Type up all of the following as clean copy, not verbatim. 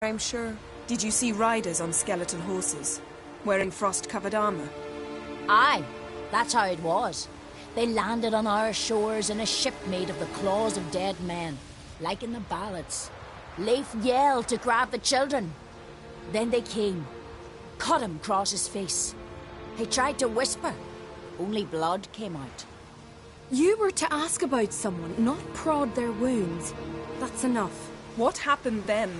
I'm sure. Did you see riders on skeleton horses, wearing frost-covered armor? Aye, that's how it was. They landed on our shores in a ship made of the claws of dead men, like in the ballads. Leif yelled to grab the children. Then they came, cut him across his face. He tried to whisper, only blood came out. You were to ask about someone, not prod their wounds. That's enough. What happened then?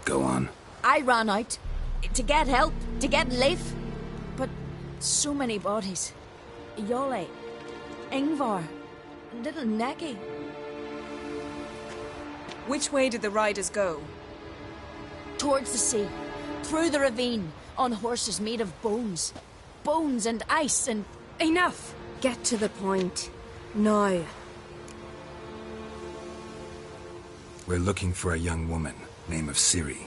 Go on. I ran out to get help, to get Leif. But so many bodies. Yole, Ingvar, little Necky. Which way did the riders go? Towards the sea, through the ravine, on horses made of bones. Bones and ice and... Enough! Get to the point. Now. We're looking for a young woman, name of Ciri.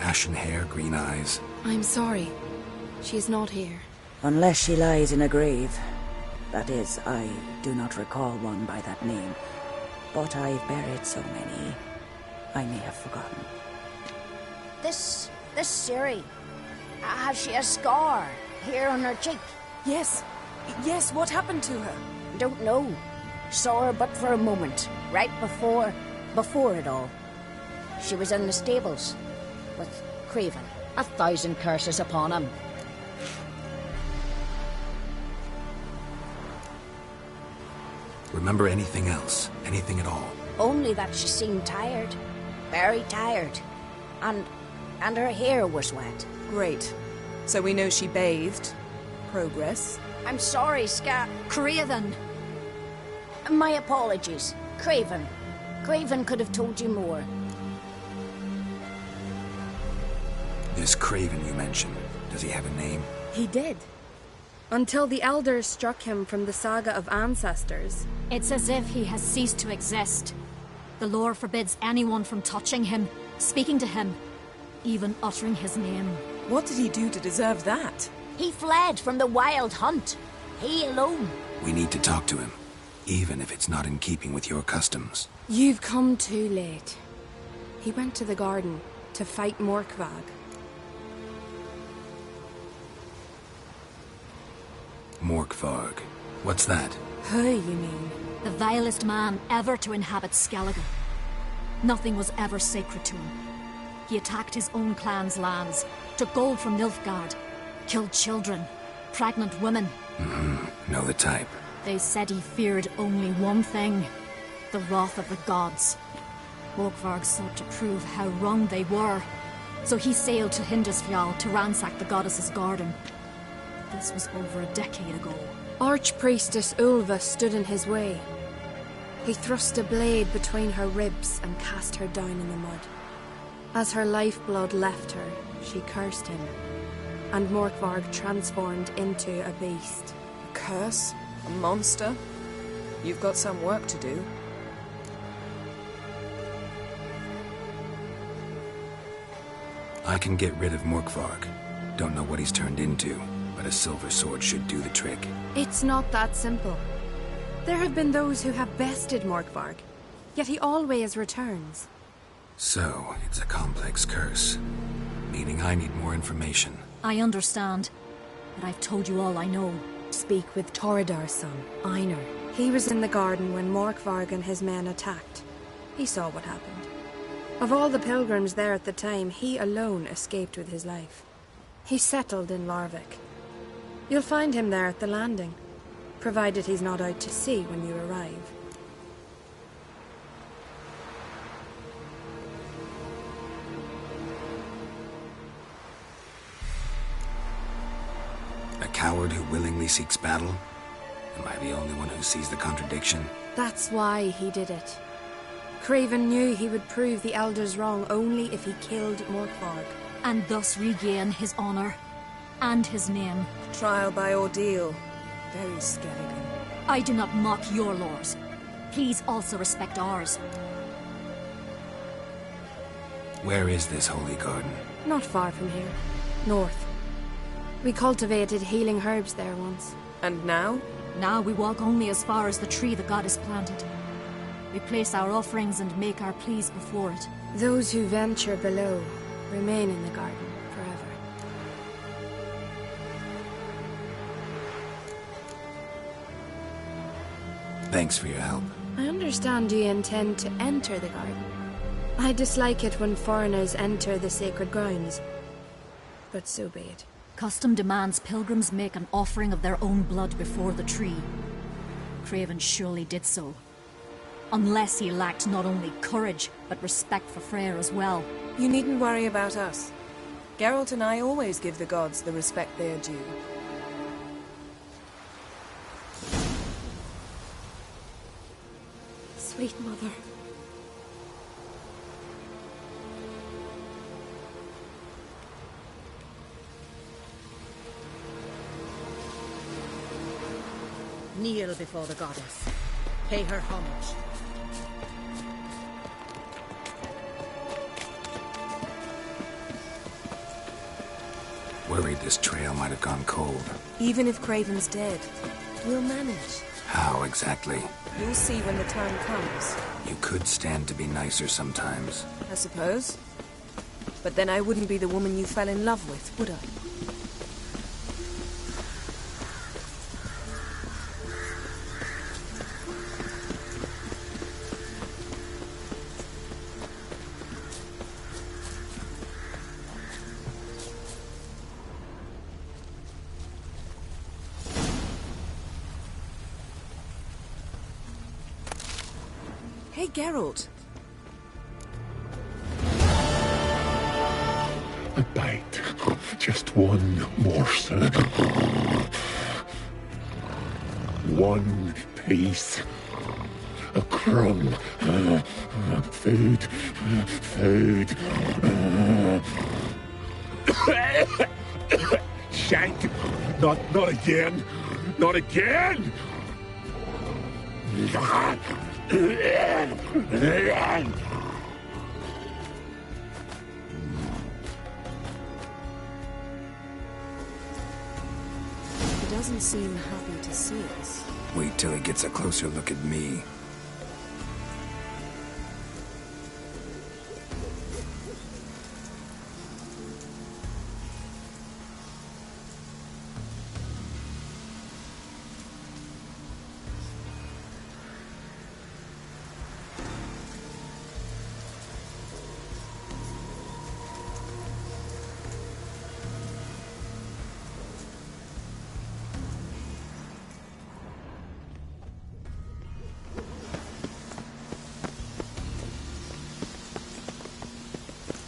Ashen hair, green eyes. I'm sorry. She's not here. Unless she lies in a grave. That is, I do not recall one by that name. But I've buried so many, I may have forgotten. This Ciri, has she a scar here on her cheek? Yes. Yes, what happened to her? Don't know. Saw her but for a moment, right before it all. She was in the stables with Craven. 1,000 curses upon him. Remember anything else? Anything at all? Only that she seemed tired. Very tired. And her hair was wet. Great. So we know she bathed. Progress. I'm sorry, Craven! My apologies. Craven. Craven could have told you more. This Craven you mentioned, does he have a name? He did. Until the elders struck him from the saga of ancestors. It's as if he has ceased to exist. The lore forbids anyone from touching him, speaking to him, even uttering his name. What did he do to deserve that? He fled from the wild hunt. He alone. We need to talk to him, even if it's not in keeping with your customs. You've come too late. He went to the garden to fight Morkvag. Morkvarg. What's that? Who, you mean? The vilest man ever to inhabit Skellige. Nothing was ever sacred to him. He attacked his own clan's lands, took gold from Nilfgaard, killed children, pregnant women. Know the type. They said he feared only one thing, the wrath of the gods. Morkvarg sought to prove how wrong they were, so he sailed to Hindisfjall to ransack the goddess's garden. This was over a decade ago. Archpriestess Ulva stood in his way. He thrust a blade between her ribs and cast her down in the mud. As her lifeblood left her, she cursed him, and Morkvarg transformed into a beast. A curse? A monster? You've got some work to do. I can get rid of Morkvarg. Don't know what he's turned into, but a silver sword should do the trick. It's not that simple. There have been those who have bested Morkvarg, yet he always returns. So, it's a complex curse, meaning I need more information. I understand, but I've told you all I know. Speak with Torridar's son, Einar. He was in the garden when Morkvarg and his men attacked. He saw what happened. Of all the pilgrims there at the time, he alone escaped with his life. He settled in Larvik. You'll find him there at the landing, provided he's not out to sea when you arrive. A coward who willingly seeks battle? Am I the only one who sees the contradiction? That's why he did it. Craven knew he would prove the elders wrong only if he killed Morkvarg. And thus regain his honor and his name. Trial by ordeal. Very Skelligan. I do not mock your laws. Please also respect ours. Where is this holy garden? Not far from here. North. We cultivated healing herbs there once. And now? Now we walk only as far as the tree the goddess planted. We place our offerings and make our pleas before it. Those who venture below remain in the garden forever. Thanks for your help. I understand you intend to enter the garden. I dislike it when foreigners enter the sacred grounds. But so be it. Custom demands pilgrims make an offering of their own blood before the tree. Craven surely did so. Unless he lacked not only courage, but respect for Freyr as well. You needn't worry about us. Geralt and I always give the gods the respect they are due. Sweet mother. Kneel before the goddess. Pay her homage. Worried this trail might have gone cold. Even if Craven's dead, we'll manage. How exactly? You'll see when the time comes. You could stand to be nicer sometimes. I suppose. But then I wouldn't be the woman you fell in love with, would I? Hey, Geralt. A bite. Just one morsel. One piece. A crumb. Food. Food. Shank. Not again. Not again! He doesn't seem happy to see us. Wait till he gets a closer look at me.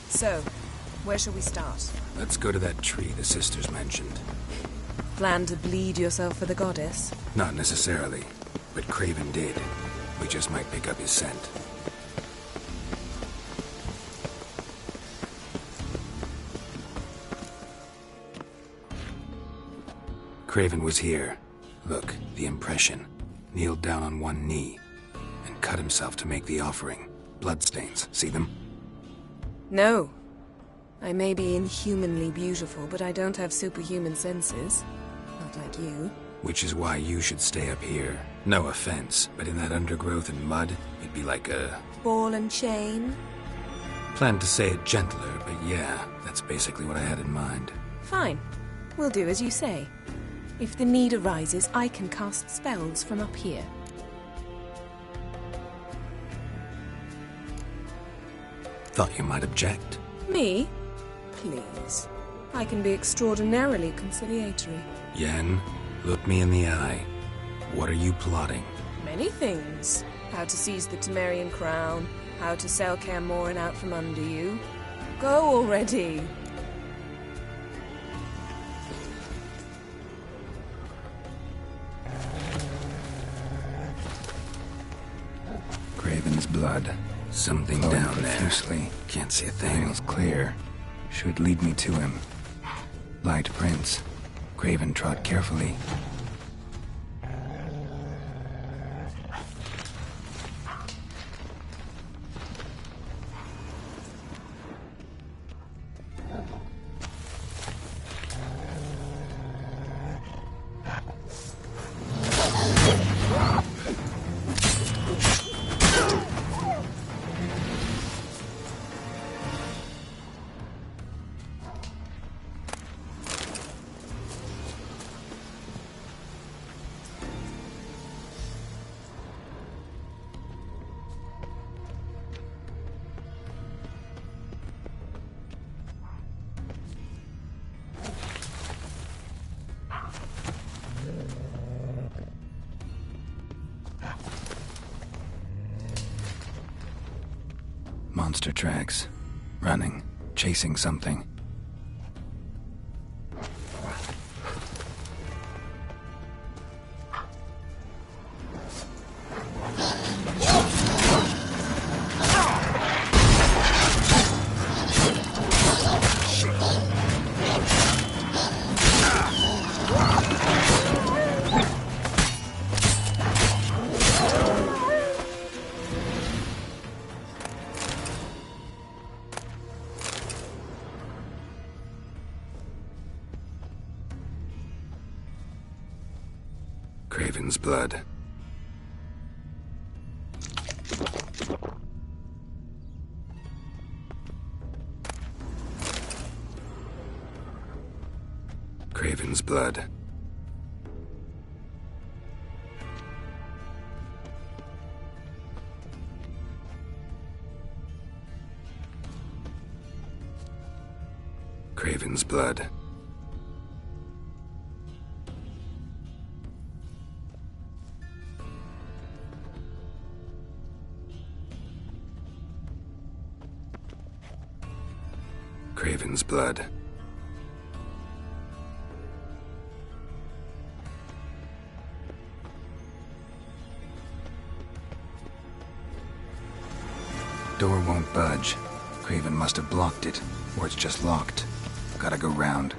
So, where shall we start? Let's go to that tree the sisters mentioned. Plan to bleed yourself for the goddess? Not necessarily, but Craven did. We just might pick up his scent. Craven was here. Look, the impression. Kneeled down on one knee and cut himself to make the offering. Bloodstains, see them? No. I may be inhumanly beautiful, but I don't have superhuman senses. Not like you. Which is why you should stay up here. No offense, but in that undergrowth and mud, it'd be like a... ball and chain? Planned to say it gentler, but yeah, that's basically what I had in mind. Fine. We'll do as you say. If the need arises, I can cast spells from up here. Thought you might object. Me? Please. I can be extraordinarily conciliatory. Yen, look me in the eye. What are you plotting? Many things. How to seize the Temerian crown, how to sell Kaer Morhen out from under you. Go already! Craven's blood. Something down profusely. There. Can't see a thing. Feels clear. Should lead me to him. Light prints. Craven trod carefully. Monster tracks. Running. Chasing something. Craven's blood. Craven's blood. Craven's blood. Craven's blood. Door won't budge. Craven must have blocked it, or it's just locked. Gotta go round.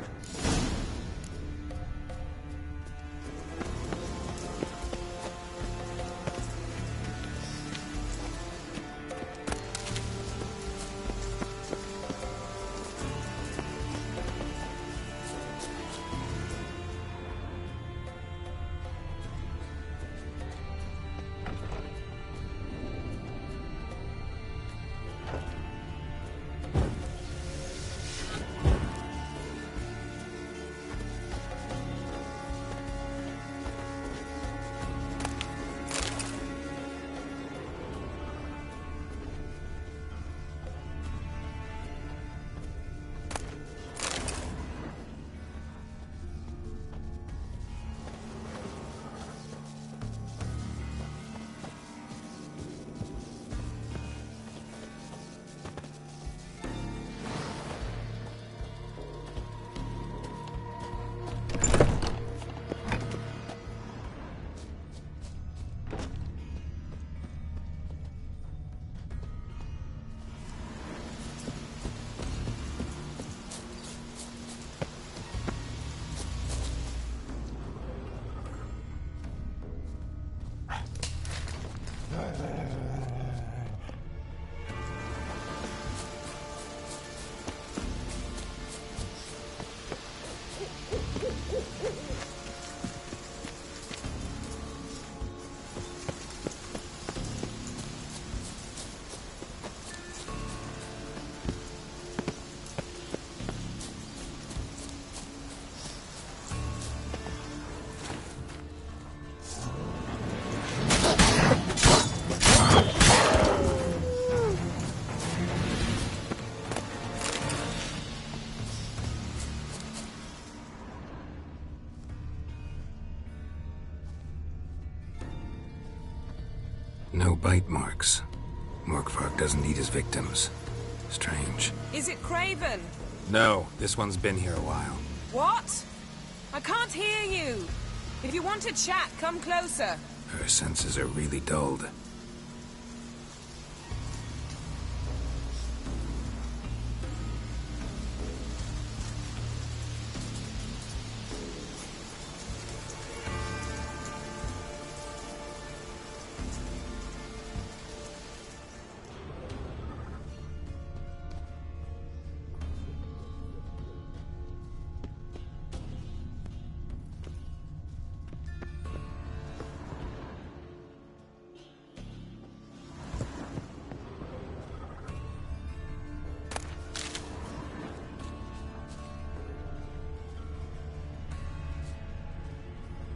No bite marks. Morkvarg doesn't eat his victims. Strange. Is it Craven? No, this one's been here a while. What? I can't hear you. If you want to chat, come closer. Her senses are really dulled.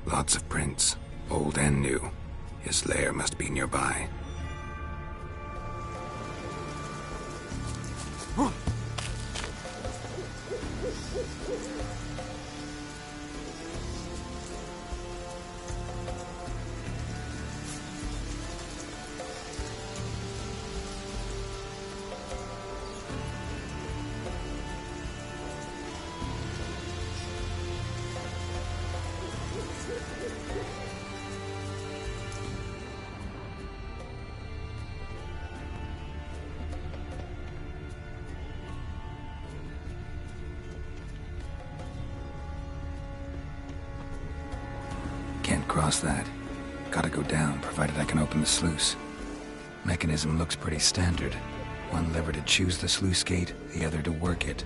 Lots of prints, old and new. His lair must be nearby. Can't cross that. Gotta go down, provided I can open the sluice. Mechanism looks pretty standard. One lever to choose the sluice gate, the other to work it.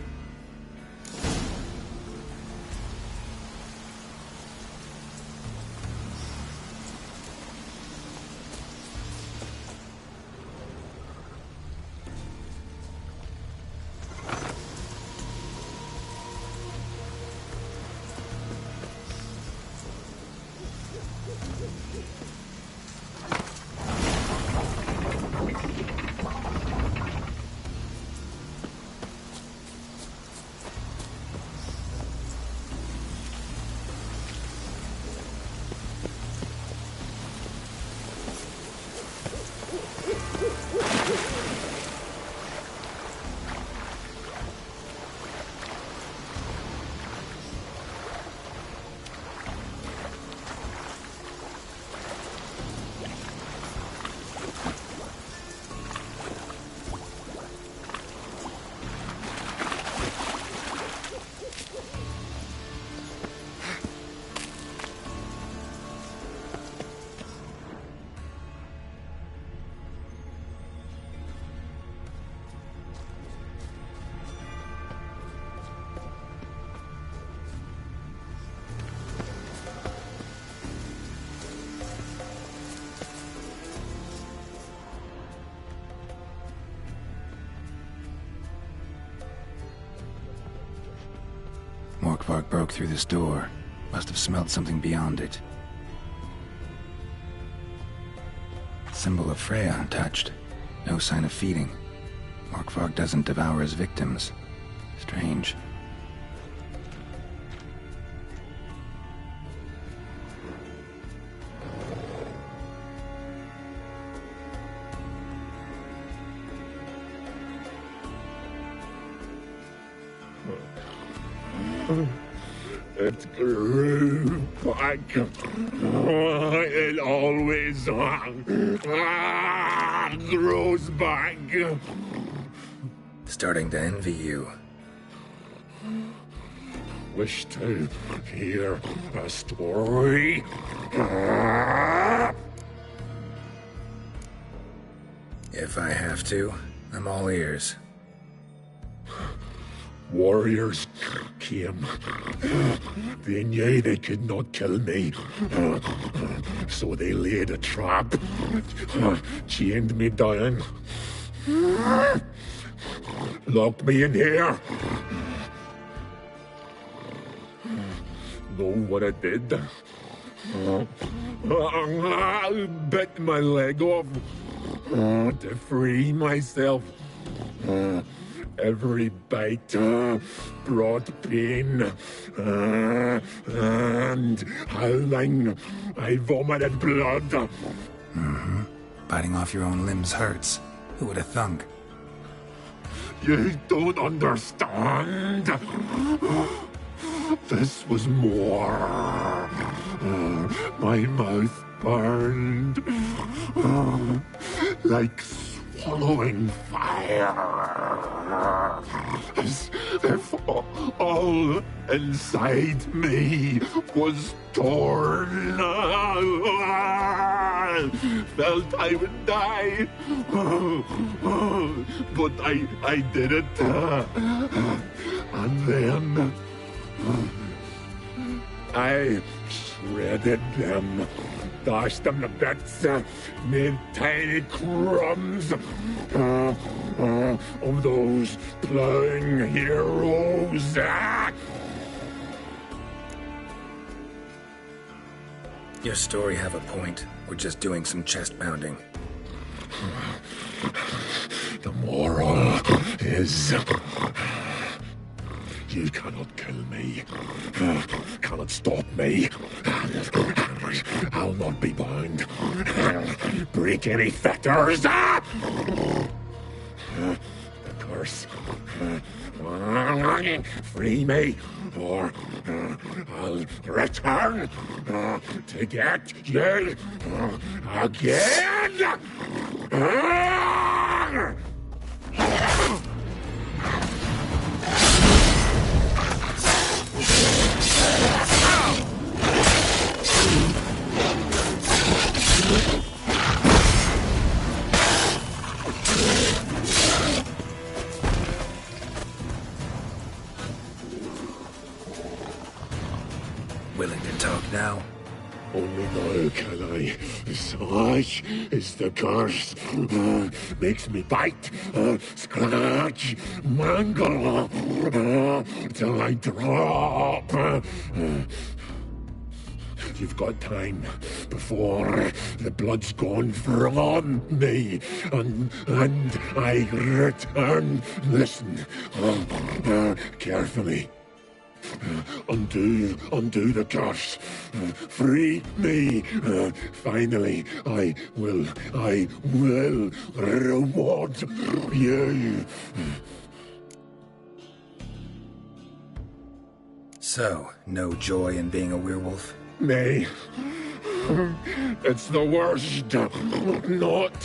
Morkvarg broke through this door. Must have smelled something beyond it. Symbol of Freya untouched. No sign of feeding. Morkvarg doesn't devour his victims. Strange. It grew back. It always grows back. Starting to envy you. Wish to hear a story? If I have to, I'm all ears. Warriors came. They knew they could not kill me. So they laid a trap. Chained me down. Locked me in here. Know what I did? Bit my leg off to free myself. Every bite brought pain and howling. I vomited blood. Biting off your own limbs hurts. Who would have thunk? You don't understand. This was more. My mouth burned. Like swallowing fire. As if all inside me was torn. Felt I would die. But I did it. And then I shredded them, dashed them to bits, made tiny crumbs of those plowing heroes. Your story have a point. We're just doing some chest pounding. The moral is... You cannot kill me. Cannot stop me. I'll not be bound. Break any fetters. The curse. Free me, or I'll return to get you again. Willing to talk now? Only now can I. Such is the curse. Makes me bite, scratch, mangle, till I drop. You've got time before the blood's gone from me, and I return. Listen, carefully. Undo the curse. Free me. Finally, I will reward you. So, no joy in being a werewolf? Nay. It's the worst. Not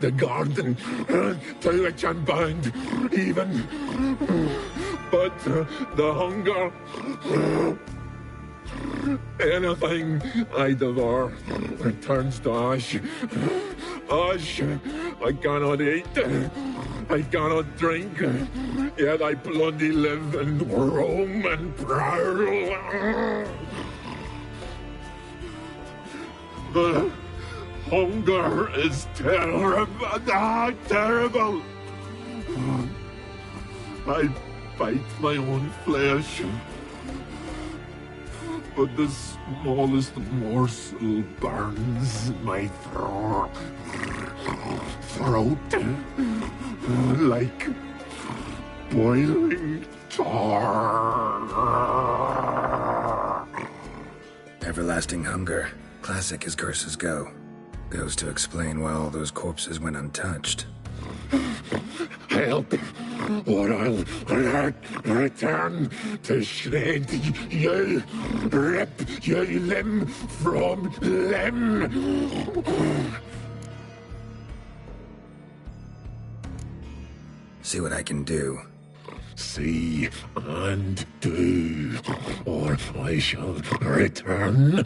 the garden to which I'm bound, even. But the hunger. Anything I devour returns to ash. Ash. I cannot eat. I cannot drink. Yet I bloody live and roam and prowl. The hunger is terrible. Terrible. I bite my own flesh, but the smallest morsel burns my throat like boiling tar. Everlasting hunger. Classic as curses go. Goes to explain why all those corpses went untouched. Help, or I'll return to shred you, rip you limb from limb. See what I can do. See and do, or I shall return.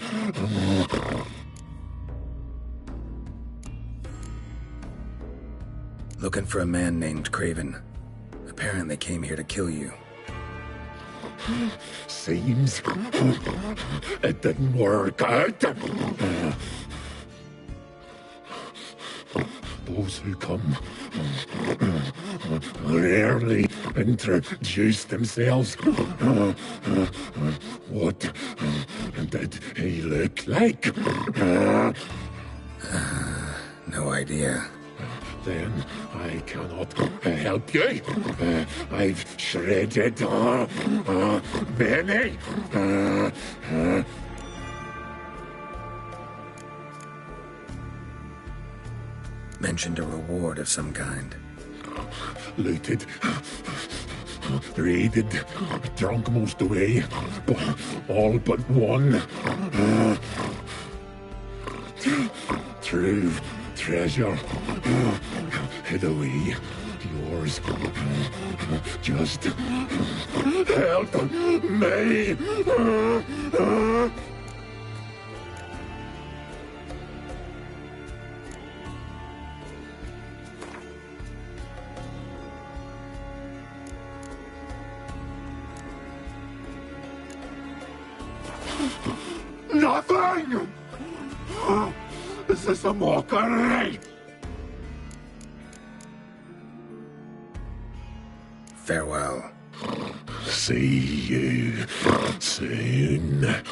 Looking for a man named Craven. Apparently came here to kill you. Seems it didn't work out. Those who come rarely introduce themselves. What did he look like? No idea. Then I cannot help you. I've shredded many. Mentioned a reward of some kind. Looted, raided, drunk most away, but all but one. True treasure hid away. Yours. Just help me. Nothing! Is this a mockery? Farewell. See you soon.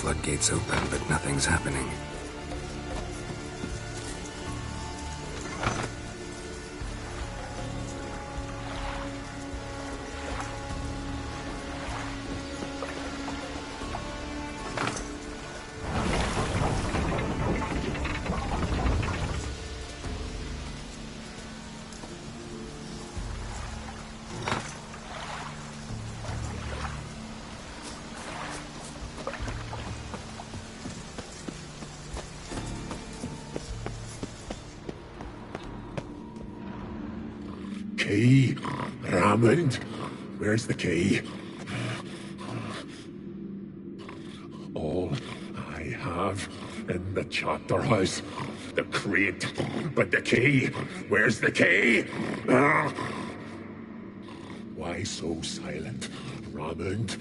floodgates open, but nothing's happening. Key? Raymond? Where's the key? All I have in the chapter house. The crate. But the key? Where's the key? Why so silent, Raymond?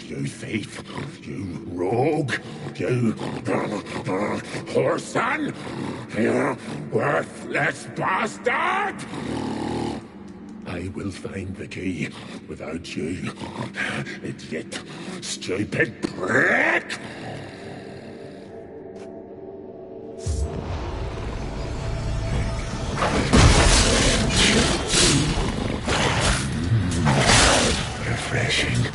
You thief! You rogue! You whoreson! You worthless bastard! I will find the key without you, idiot, stupid prick! Refreshing.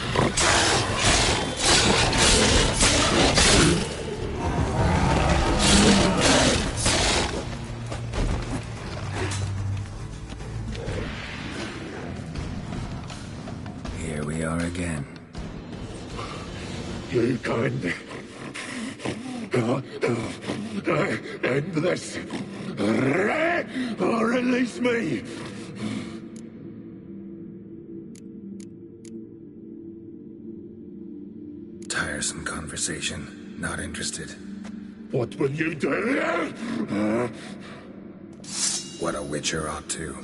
Here we are again. You can't end this. Or release me. Tiresome conversation. Not interested. What will you do? What a witcher ought to.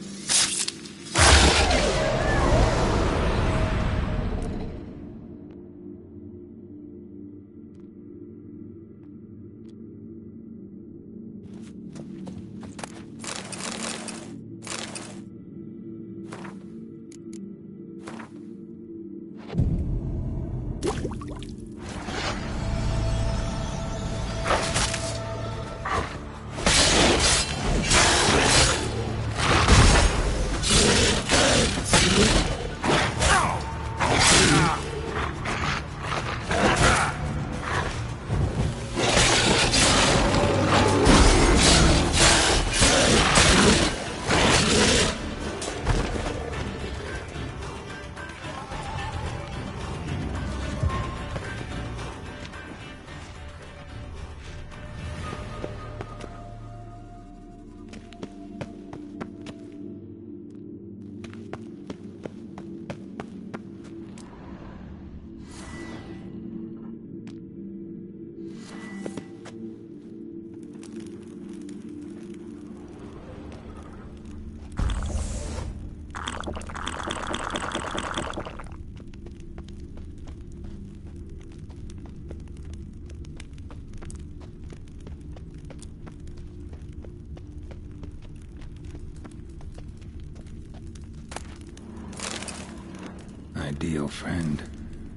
Ideal friend.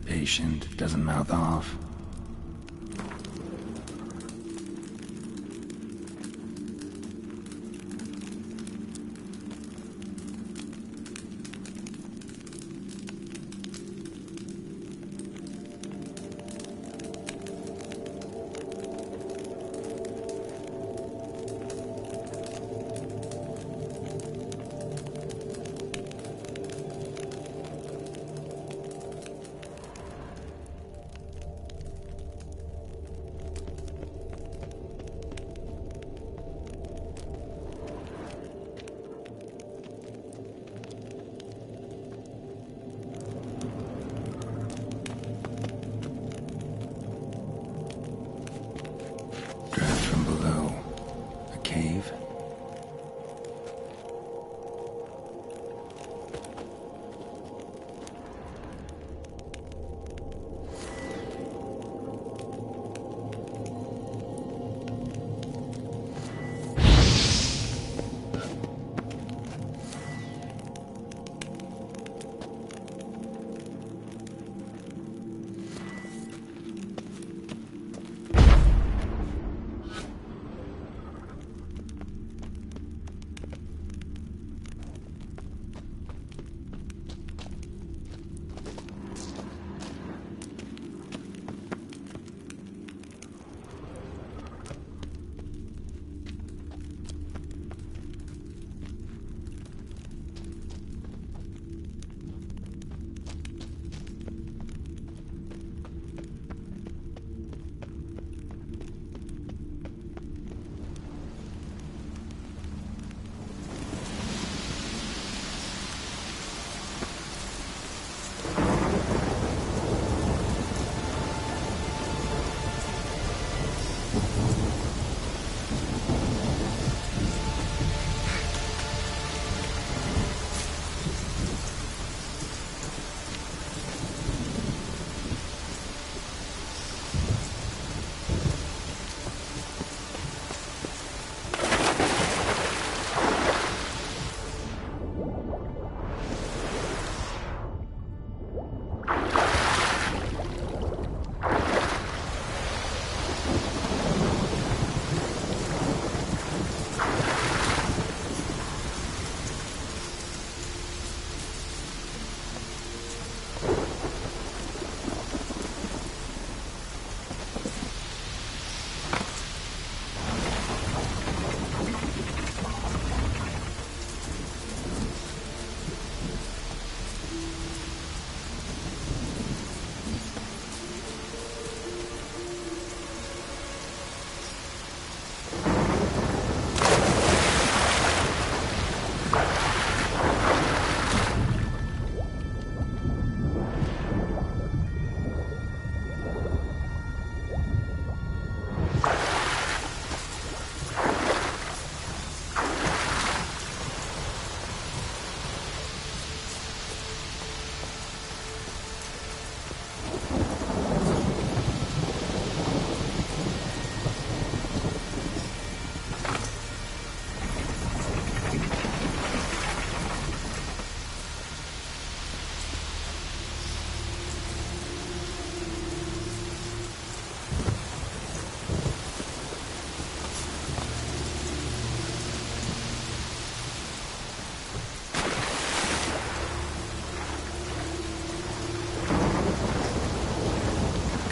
Patient, doesn't mouth off.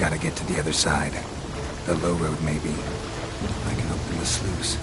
Gotta get to the other side. The low road, maybe. I can open the sluice.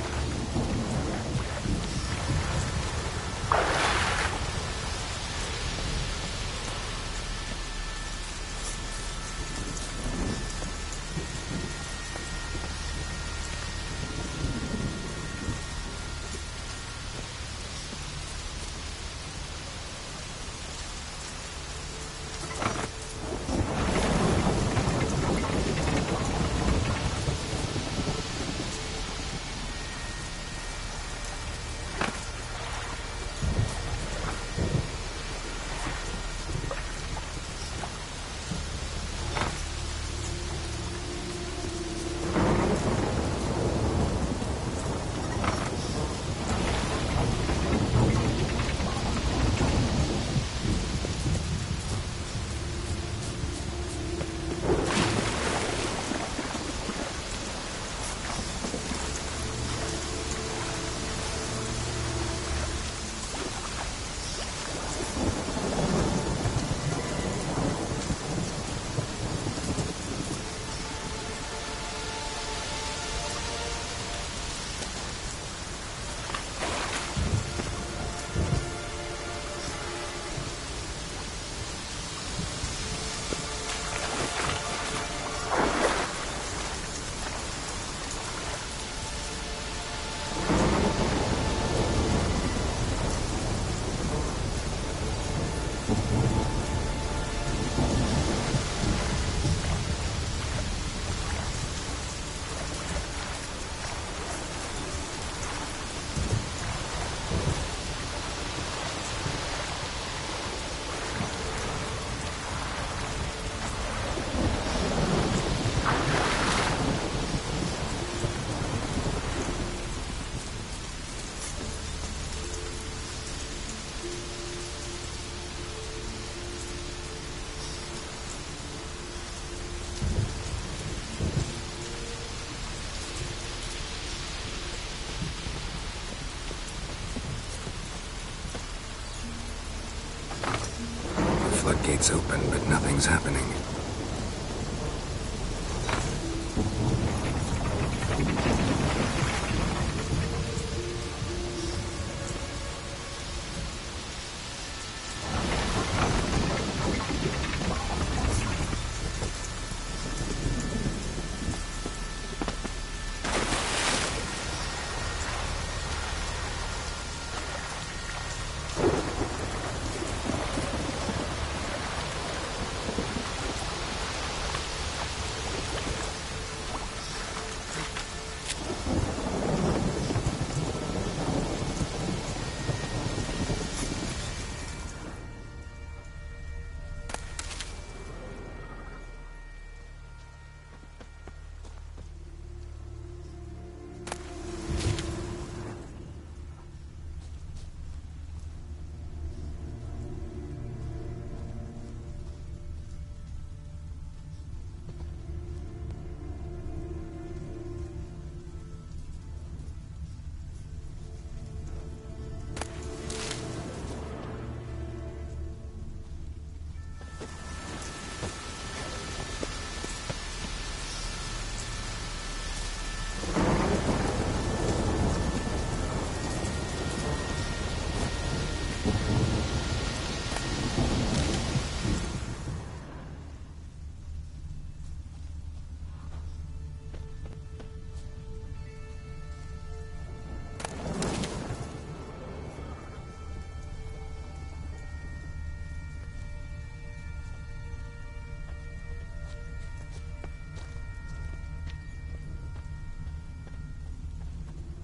Floodgates open, but nothing's happening.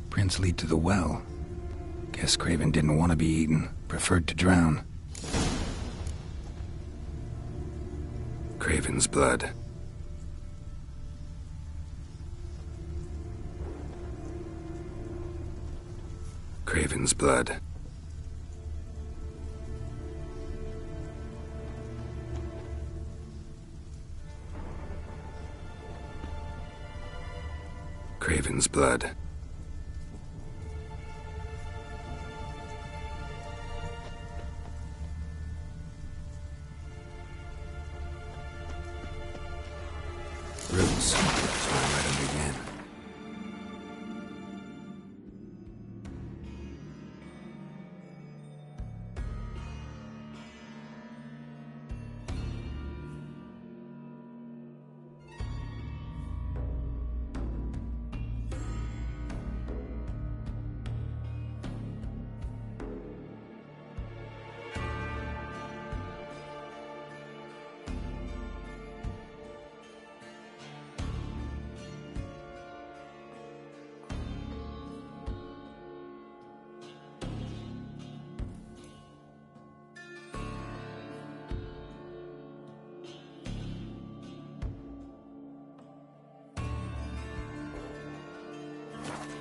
Prints lead to the well. Guess Craven didn't want to be eaten, preferred to drown. Craven's blood. Craven's blood. Craven's blood. Roots. That's where I let him begin.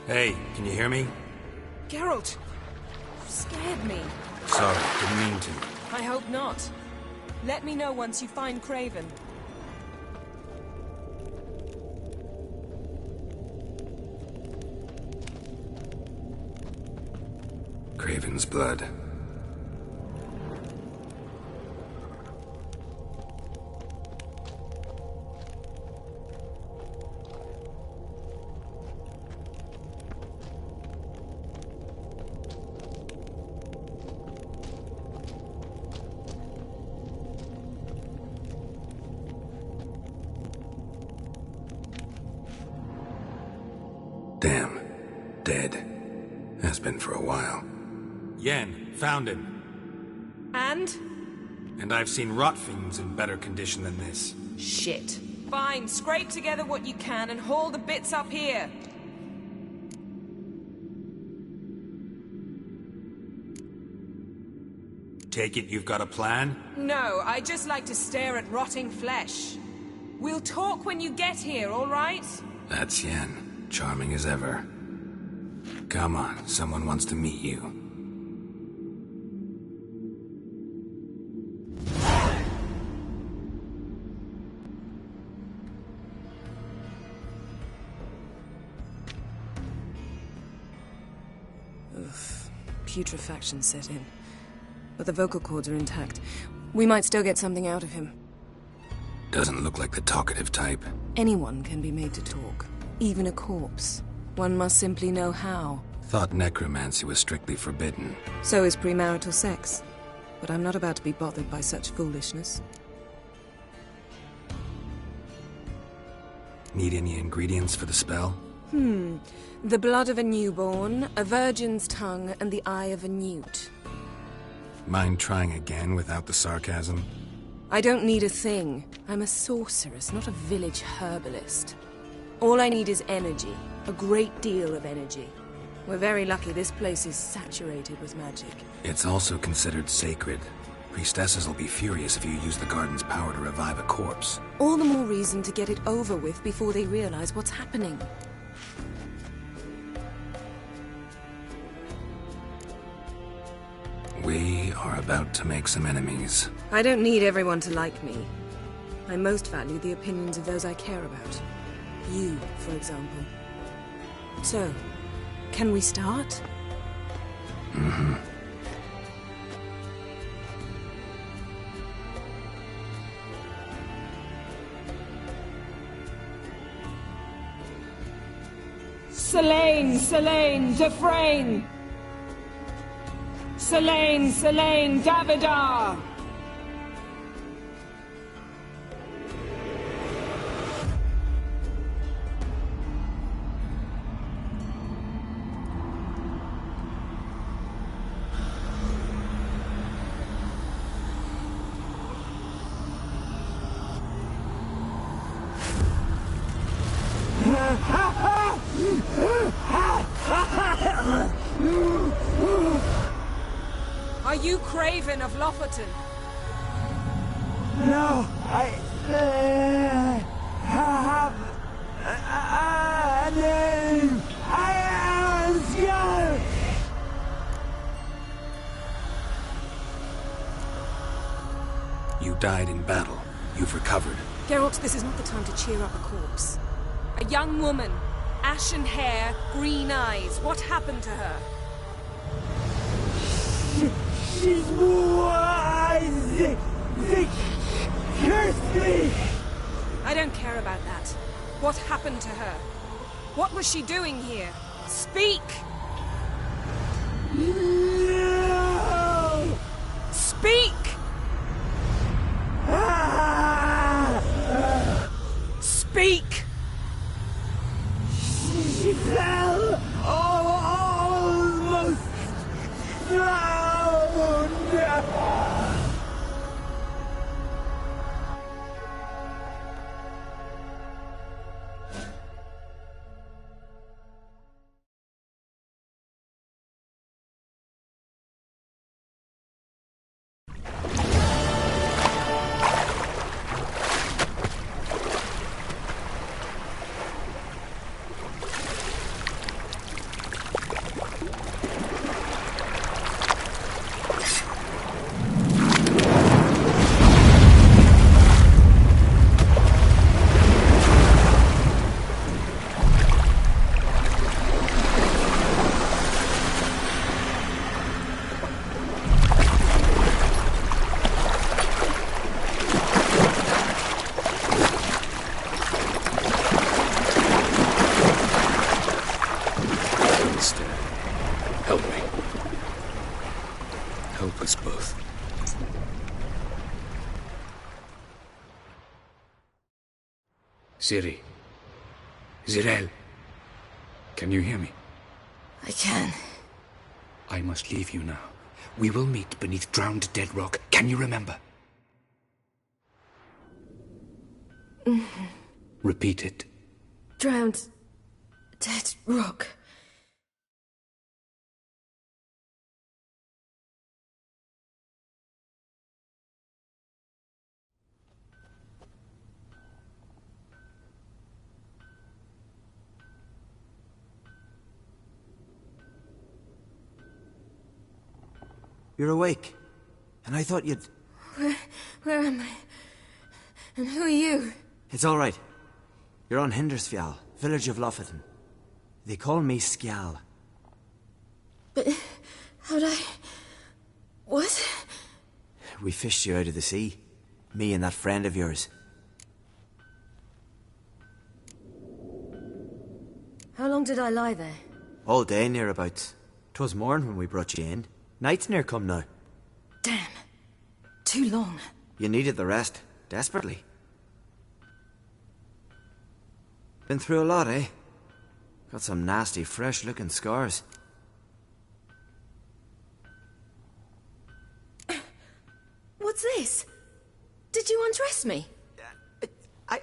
Hey, can you hear me? Geralt! You scared me. Sorry, didn't mean to. I hope not. Let me know once you find Craven. Craven's blood. Damn. Dead. Has been for a while. Yen, found him. And? And I've seen rot fiends in better condition than this. Shit. Fine, scrape together what you can and haul the bits up here. Take it you've got a plan? No, I just like to stare at rotting flesh. We'll talk when you get here, all right? That's Yen. Charming as ever. Come on, someone wants to meet you. Oof. Putrefaction set in. But the vocal cords are intact. We might still get something out of him. Doesn't look like the talkative type. Anyone can be made to talk. Even a corpse. One must simply know how. Thought necromancy was strictly forbidden. So is premarital sex. But I'm not about to be bothered by such foolishness. Need any ingredients for the spell? The blood of a newborn, a virgin's tongue, and the eye of a newt. Mind trying again without the sarcasm? I don't need a thing. I'm a sorceress, not a village herbalist. All I need is energy. A great deal of energy. We're very lucky this place is saturated with magic. It's also considered sacred. Priestesses will be furious if you use the garden's power to revive a corpse. All the more reason to get it over with before they realize what's happening. We are about to make some enemies. I don't need everyone to like me. I most value the opinions of those I care about. You, for example. So, can we start? Mm-hmm. Selene, Selene, Dufresne! Selene, Selene, Davidar! Are you Craven of Lofoten? No, I have a name. I am Scar. You died in battle. You've recovered. Geralt, this is not the time to cheer up a corpse. A young woman. Ashen hair, green eyes. What happened to her? She's wise. They cursed me. I don't care about that. What happened to her? What was she doing here? Speak! No! Speak! Speak! She fell! Almost drowned! Help me. Help us both. Ciri. Zirel. Can you hear me? I can. I must leave you now. We will meet beneath drowned dead rock. Can you remember? Repeat it. Drowned. Dead rock. You're awake. And I thought you'd... Where am I? And who are you? It's all right. You're on Hindersfjall, village of Lofoten. They call me Skjal. But how'd I... What? We fished you out of the sea. Me and that friend of yours. How long did I lie there? All day nearabouts. 'Twas morn when we brought you in. Night's near come now. Damn. Too long. You needed the rest, desperately. Been through a lot, eh? Got some nasty, fresh-looking scars. What's this? Did you undress me?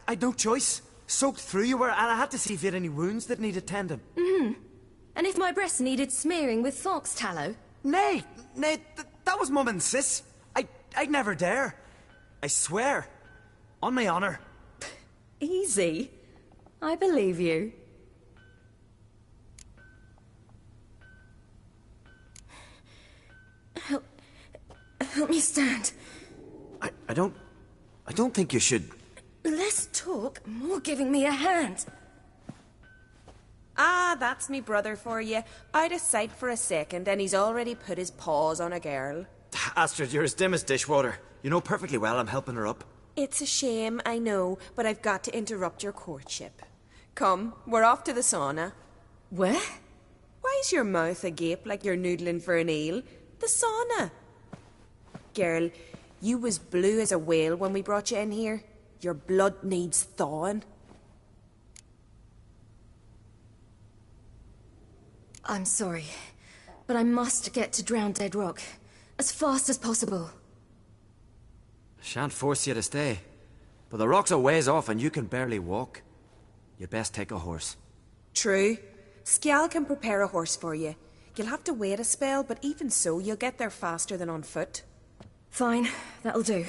I'd no choice. Soaked through you were, and I had to see if you had any wounds that needed tending. And if my breasts needed smearing with fox tallow? Nay, that was Mum and Sis. I'd never dare. I swear. On my honor. Easy. I believe you. Help me stand. I don't think you should... Less talk, more giving me a hand. Ah, that's me brother for you. Out of sight for a second, and he's already put his paws on a girl. Astrid, you're as dim as dishwater. You know perfectly well I'm helping her up. It's a shame, I know, but I've got to interrupt your courtship. Come, we're off to the sauna. Where? Why's your mouth agape like you're noodling for an eel? The sauna. Girl, you was blue as a whale when we brought you in here. Your blood needs thawing. I'm sorry, but I must get to Drowned Dead Rock as fast as possible. Shan't force you to stay. But the rock's a ways off and you can barely walk. You'd best take a horse. True. Skjal can prepare a horse for you. You'll have to wait a spell, but even so, you'll get there faster than on foot. Fine, that'll do.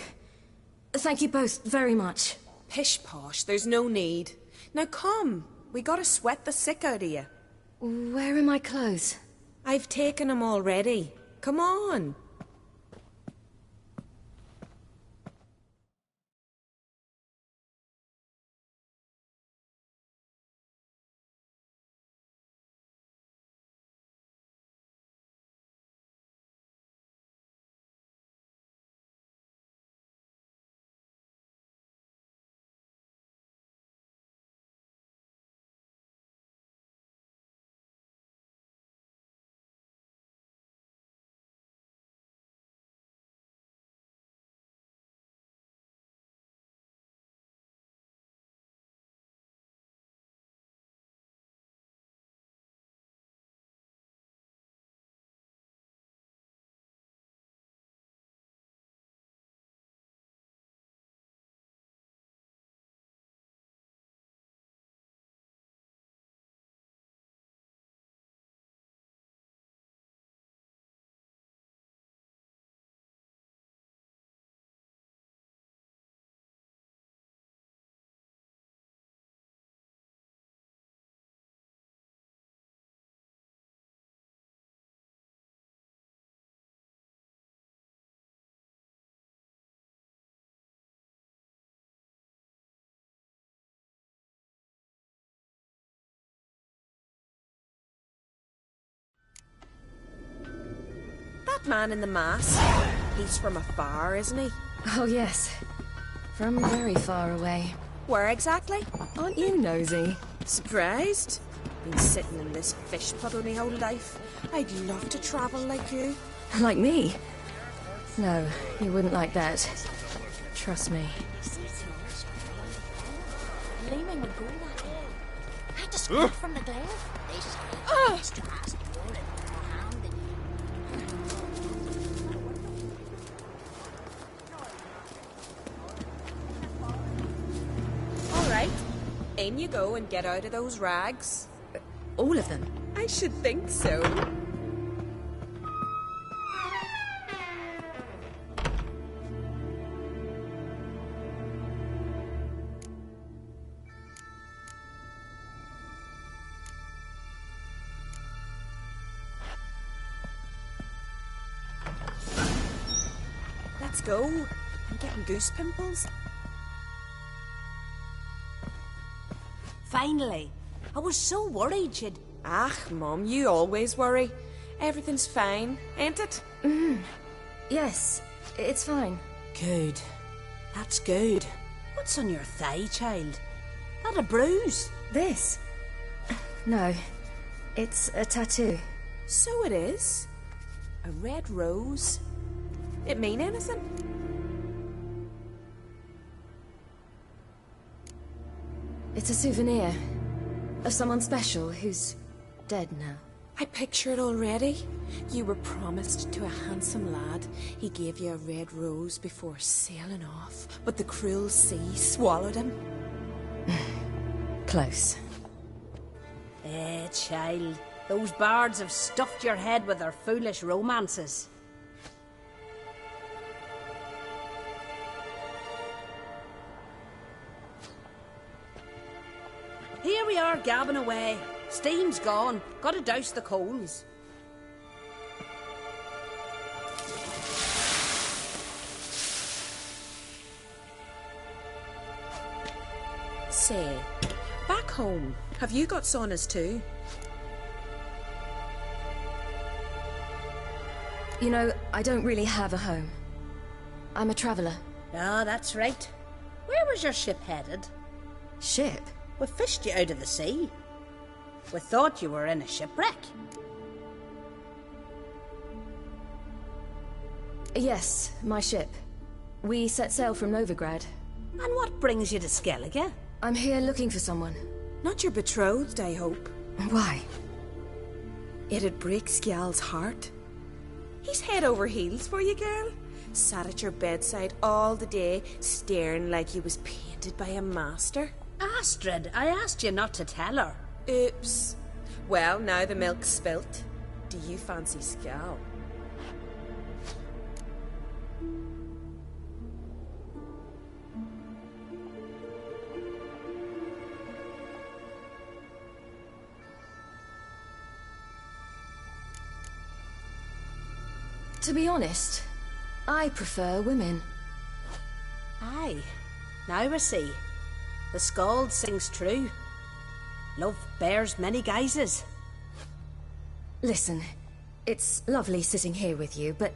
Thank you both very much. Pish posh, there's no need. Now come, we gotta sweat the sick out of you. Where are my clothes? I've taken them already. Come on. that man in the mask? He's from afar, isn't he? Oh, yes. From very far away. Where exactly? Aren't you nosy? Surprised? Been sitting in this fish puddle my whole life. I'd love to travel like you. Like me? No, you wouldn't like that. Trust me. Gleaming would go that way. Had to scoot from the glare. They say it's trust more in your hand than All right. In you go and get out of those rags. All of them? I should think so. Let's go. I'm getting goose pimples. Finally. I was so worried you'd... Ah, Mum, you always worry. Everything's fine, ain't it? Yes, it's fine. Good. That's good. What's on your thigh, child? That a bruise? This? No, it's a tattoo. So it is. A red rose. It mean anything? It's a souvenir of someone special who's dead now. I picture it already. You were promised to a handsome lad. He gave you a red rose before sailing off, but the cruel sea swallowed him. Close. Child. Those bards have stuffed your head with their foolish romances. Here we are gabbing away. Steam's gone. Gotta douse the coals. Say, back home, have you got saunas too? You know, I don't really have a home. I'm a traveller. Ah, that's right. Where was your ship headed? Ship? We fished you out of the sea. We thought you were in a shipwreck. Yes, my ship. We set sail from Novigrad. And what brings you to Skellige? I'm here looking for someone. Not your betrothed, I hope. Why? It'd break Skjal's heart. He's head over heels for you, girl. Sat at your bedside all the day, staring like he was painted by a master. Astrid, I asked you not to tell her. Oops. Well, now the milk's spilt. Do you fancy Skjal? To be honest, I prefer women. Aye. Now I see. The Skald sings true. Love bears many guises. Listen, it's lovely sitting here with you, but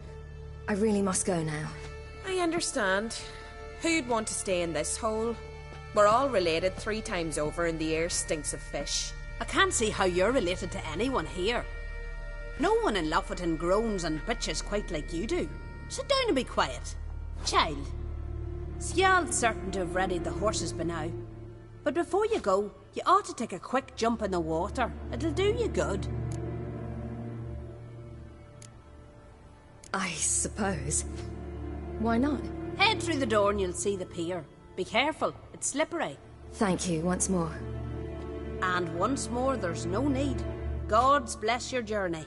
I really must go now. I understand. Who'd want to stay in this hole? We're all related 3 times over and the air stinks of fish. I can't see how you're related to anyone here. No one in Lofoten groans and bitches quite like you do. Sit down and be quiet. Child, Skjald's certain to have readied the horses by now. But before you go, you ought to take a quick jump in the water. It'll do you good. I suppose. Why not? Head through the door and you'll see the pier. Be careful, it's slippery. Thank you once more. And once more, there's no need. God's bless your journey.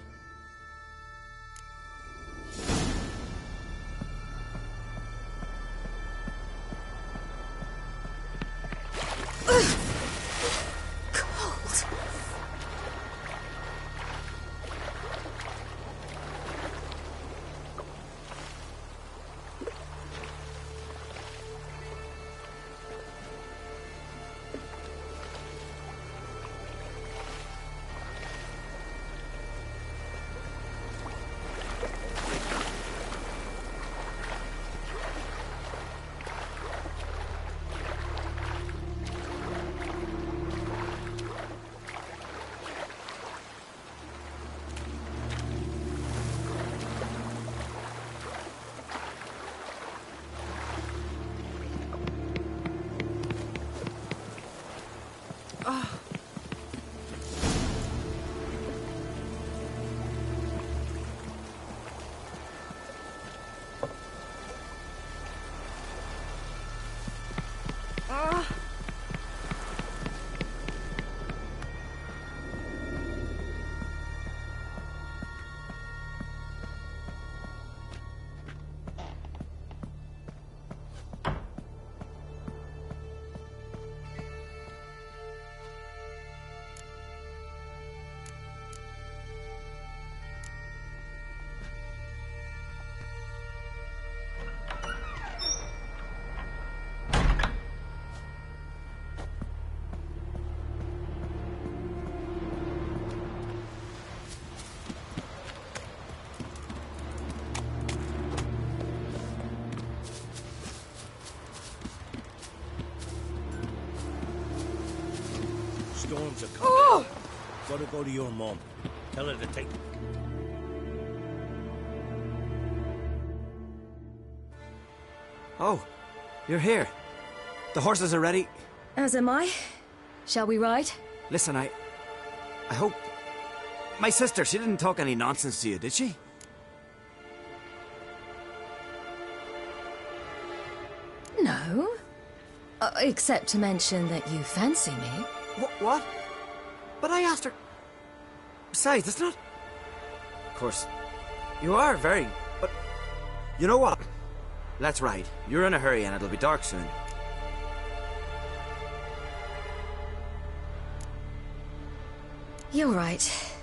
Cold. Storms are coming. Oh! Gotta go to your mom. Tell her to take... Oh, you're here. The horses are ready. As am I. Shall we ride? Listen, I hope... My sister, she didn't talk any nonsense to you, did she? No. Except to mention that you fancy me. What? But I asked her... Besides, it's not... Of course, you are very... But... You know what? Let's ride. You're in a hurry and it'll be dark soon. You're right.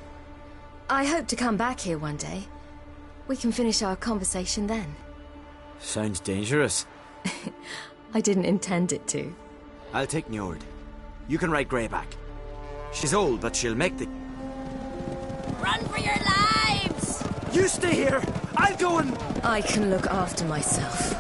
I hope to come back here one day. We can finish our conversation then. Sounds dangerous. I didn't intend it to. I'll take Njord. You can ride Greyback. She's old, but she'll make the... Run for your lives! You stay here! I'll go and... I can look after myself.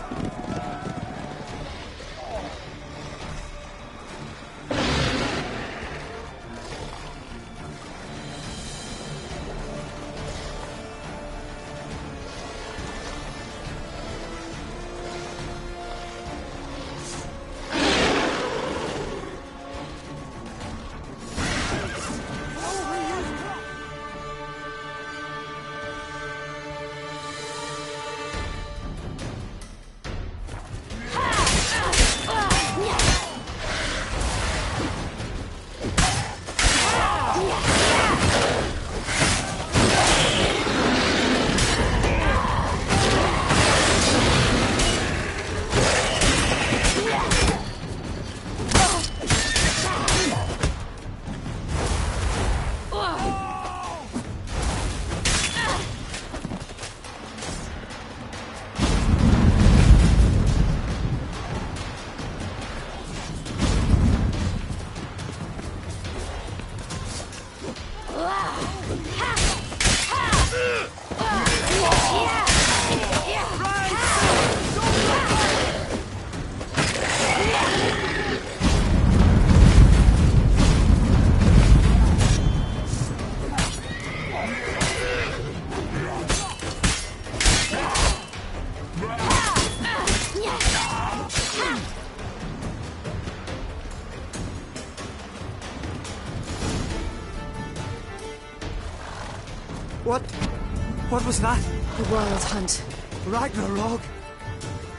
What was that? The Wild Hunt. Ragnarok?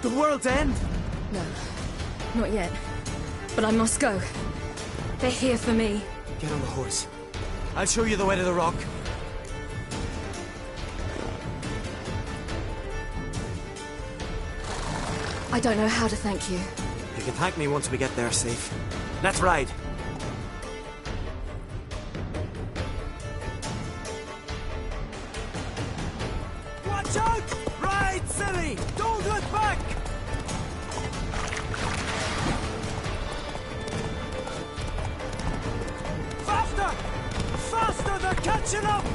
The world's end? No, not yet. But I must go. They're here for me. Get on the horse. I'll show you the way to the rock. I don't know how to thank you. You can thank me once we get there safe. Let's ride. Watch out! Ride, silly! Don't look back! Faster! Faster! They're catching up!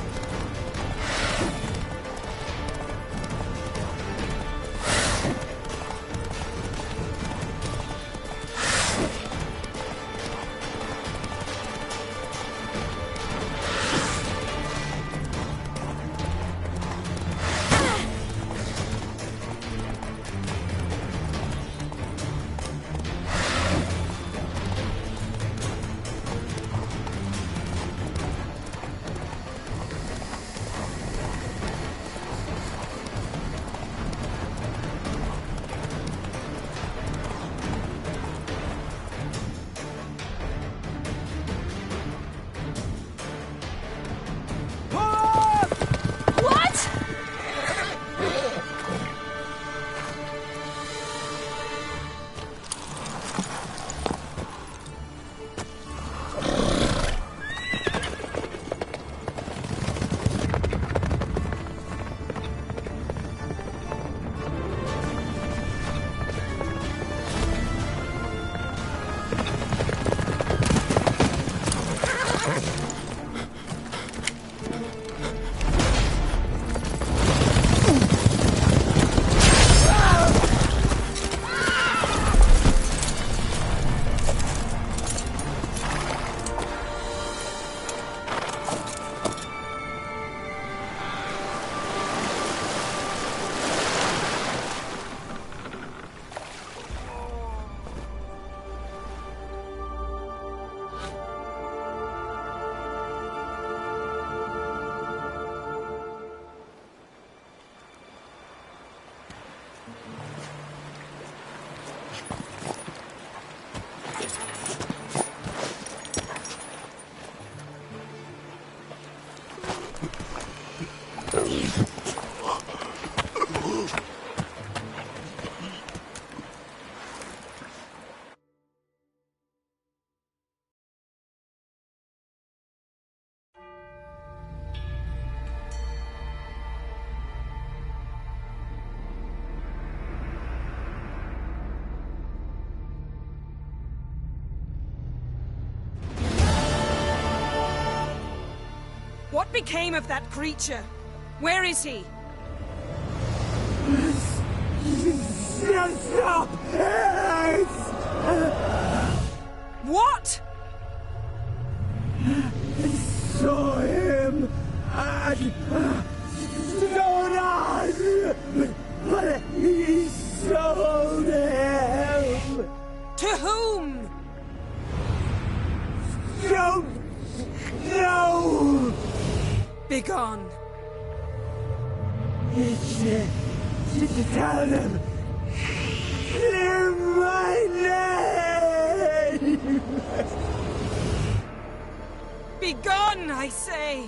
What became of that creature? Where is he? Stop! What? Saw him at Donut, but he sold him. To whom? Don't know. Begone. Tell them. Clear my name. Begone, I say!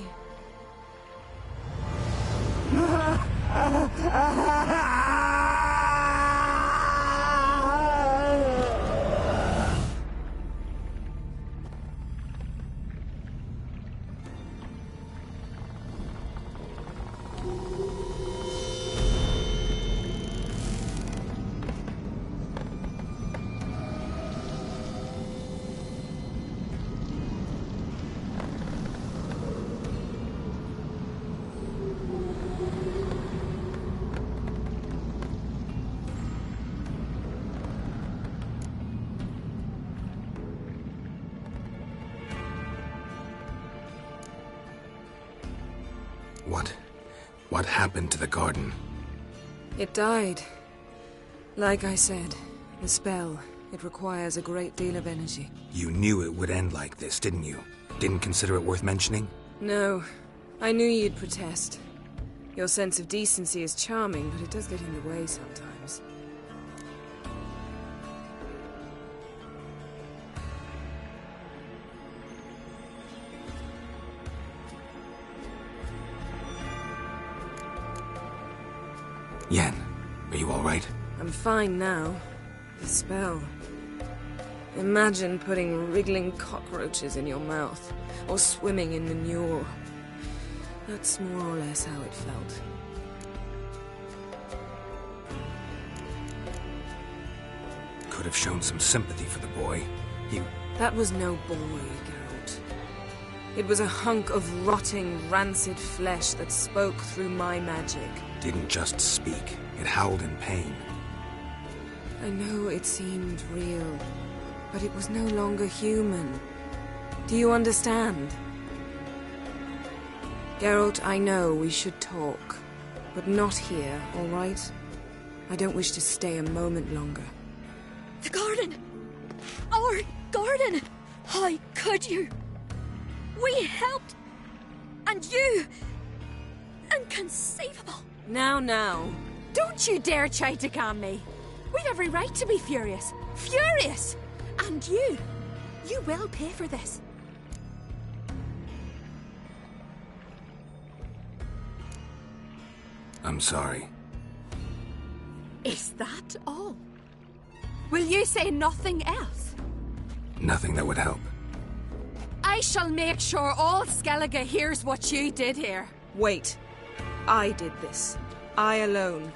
What happened to the garden? It died. Like I said, the spell, it requires a great deal of energy. You knew it would end like this, didn't you? Didn't consider it worth mentioning? No. I knew you'd protest. Your sense of decency is charming, but it does get in the way sometimes. Yen, are you alright? I'm fine now. The spell. Imagine putting wriggling cockroaches in your mouth, or swimming in manure. That's more or less how it felt. Could have shown some sympathy for the boy. That was no boy, Geralt. It was a hunk of rotting, rancid flesh that spoke through my magic. Didn't just speak. It howled in pain. I know it seemed real, but it was no longer human. Do you understand? Geralt, I know we should talk, but not here, all right? I don't wish to stay a moment longer. The garden! Our garden! How could you? We helped! And you! Inconceivable! Now. Don't you dare try to calm me. We've every right to be furious. Furious! And you will pay for this. I'm sorry. Is that all? Will you say nothing else? Nothing that would help. I shall make sure all Skellige hears what you did here. Wait. I did this. I alone.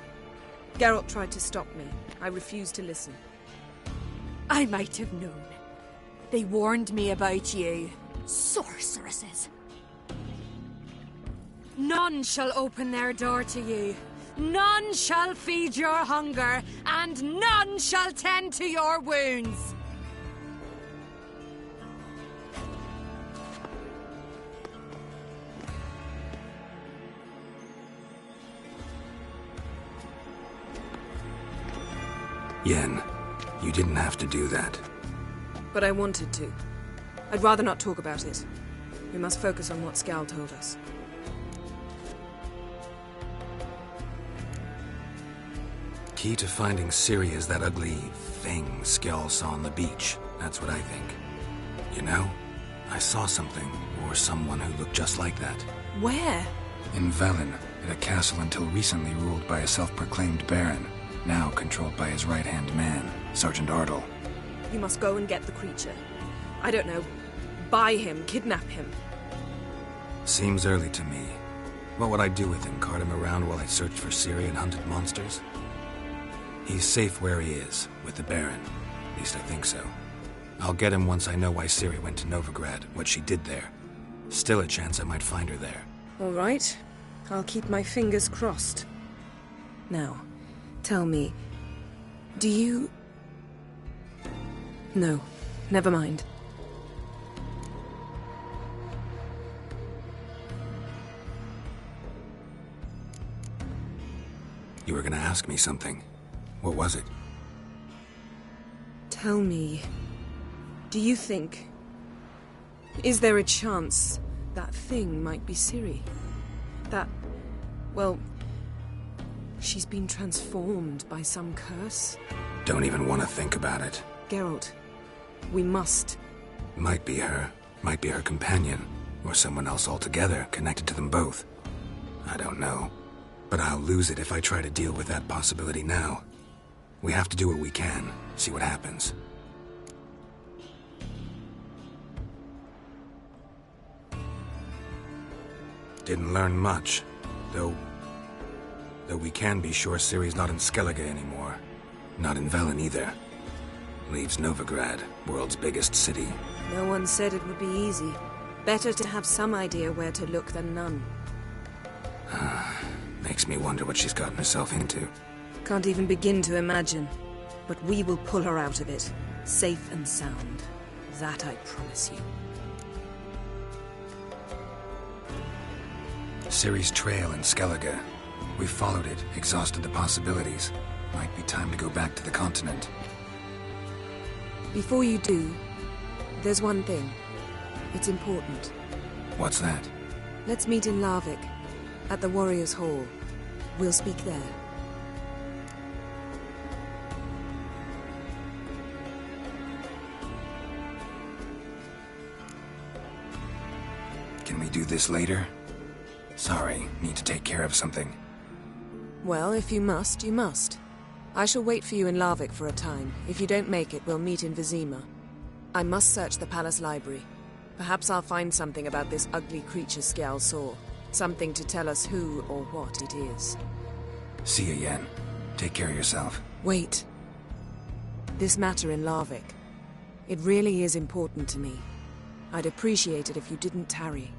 Geralt tried to stop me. I refused to listen. I might have known. They warned me about you. Sorceresses. None shall open their door to you. None shall feed your hunger, and none shall tend to your wounds. Yen, you didn't have to do that. But I wanted to. I'd rather not talk about it. We must focus on what Skal told us. Key to finding Ciri is that ugly thing Skell saw on the beach. That's what I think. You know, I saw something, or someone who looked just like that. Where? In Velen, at a castle until recently ruled by a self-proclaimed baron, now controlled by his right-hand man, Sergeant Ardle. You must go and get the creature. I don't know. Buy him, kidnap him. Seems early to me. What would I do with him? Cart him around while I searched for Ciri and hunted monsters? He's safe where he is, with the Baron. At least I think so. I'll get him once I know why Ciri went to Novigrad, what she did there. Still a chance I might find her there. All right. I'll keep my fingers crossed. Now, tell me, do you... No, never mind. You were gonna ask me something. What was it? Tell me, do you think... Is there a chance that thing might be Ciri? That... well... she's been transformed by some curse? Don't even want to think about it. Geralt, we must... Might be her companion, or someone else altogether connected to them both. I don't know. But I'll lose it if I try to deal with that possibility now. We have to do what we can, see what happens. Didn't learn much, though we can be sure Ciri's not in Skellige anymore. Not in Velen either. Leaves Novigrad, world's biggest city. No one said it would be easy. Better to have some idea where to look than none. Makes me wonder what she's gotten herself into. Can't even begin to imagine. But we will pull her out of it. Safe and sound. That I promise you. Ciri's trail in Skellige. We followed it, exhausted the possibilities. Might be time to go back to the continent. Before you do, there's one thing. It's important. What's that? Let's meet in Larvik, at the Warriors' Hall. We'll speak there. Can we do this later? Sorry, need to take care of something. Well, if you must, you must. I shall wait for you in Larvik for a time. If you don't make it, we'll meet in Vizima. I must search the palace library. Perhaps I'll find something about this ugly creature Skjal saw. Something to tell us who or what it is. See you, Yen. Take care of yourself. Wait. This matter in Larvik. It really is important to me. I'd appreciate it if you didn't tarry.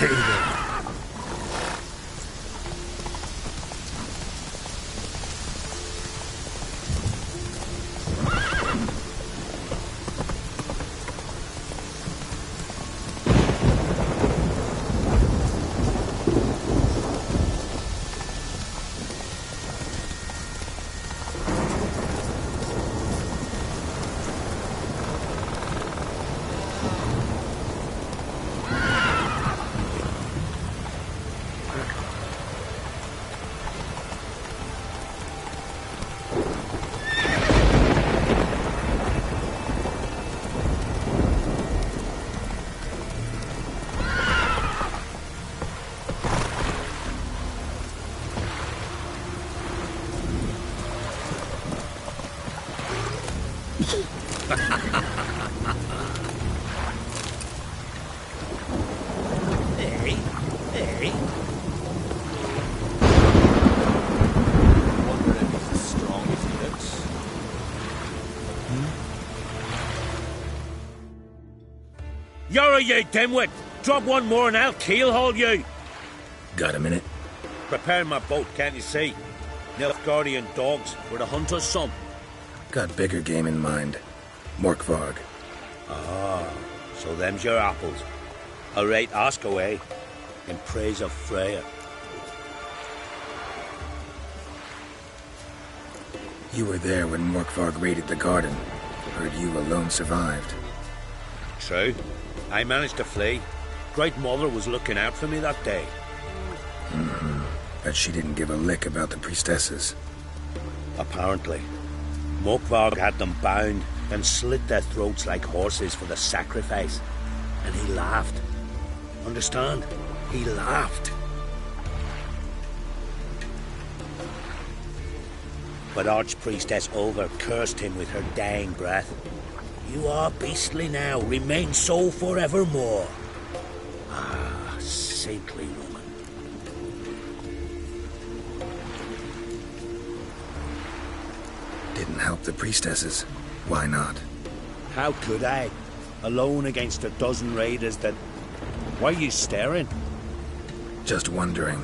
there. Hey, hey. Wonder if he's as strong as he looks. You're you dimwit! Drop one more and I'll keelhaul you! Got a minute? Prepare my boat, can't you see? Nilfgaardian dogs were to hunt us some. Got bigger game in mind. Morkvarg. Ah, so them's your apples. All right, ask away. In praise of Freya. You were there when Morkvarg raided the garden. Heard you alone survived. True. I managed to flee. Great Mother was looking out for me that day. Bet she didn't give a lick about the priestesses. Apparently. Morkvarg had them bound and slit their throats like horses for the sacrifice. And he laughed. Understand? He laughed. But Archpriestess Olver cursed him with her dying breath. You are beastly now, remain so forevermore. Ah, saintly woman. Didn't help the priestesses. Why not? How could I? Alone against a dozen raiders that... Why are you staring? Just wondering.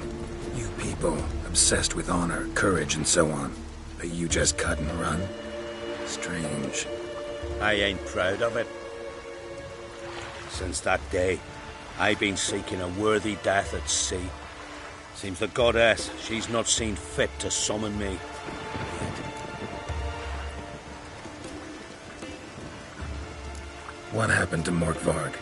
You people, obsessed with honor, courage, and so on. But you just cut and run? Strange. I ain't proud of it. Since that day, I've been seeking a worthy death at sea. Seems the goddess, she's not seen fit to summon me. What happened to Morkvarg?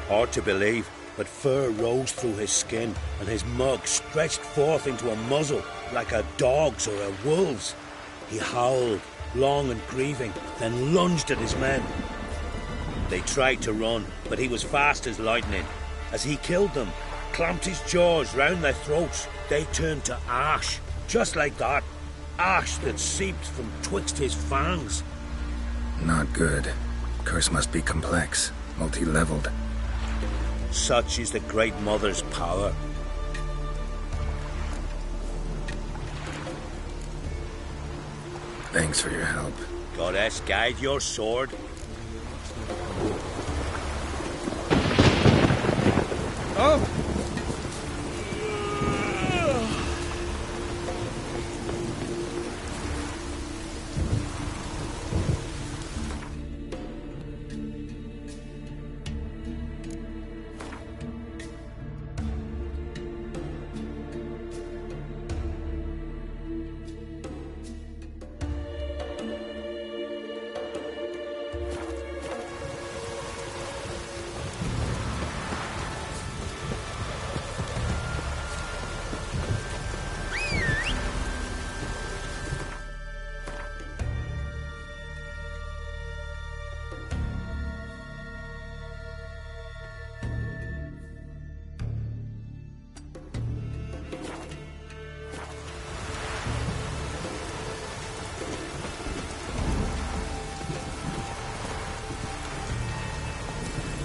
Hard to believe, but fur rose through his skin, and his mug stretched forth into a muzzle, like a dog's or a wolf's. He howled, long and grieving, then lunged at his men. They tried to run, but he was fast as lightning. As he killed them, clamped his jaws round their throats, they turned to ash, just like that. Ash that seeped from twixt his fangs. Not good. Curse must be complex, multi-leveled. Such is the Great Mother's power. Thanks for your help. Goddess, guide your sword. Oh!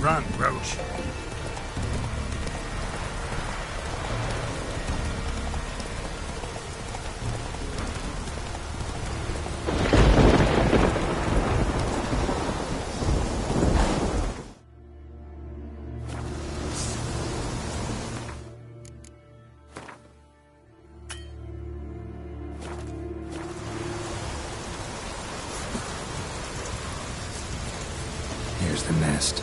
Run, Roach. There's the nest.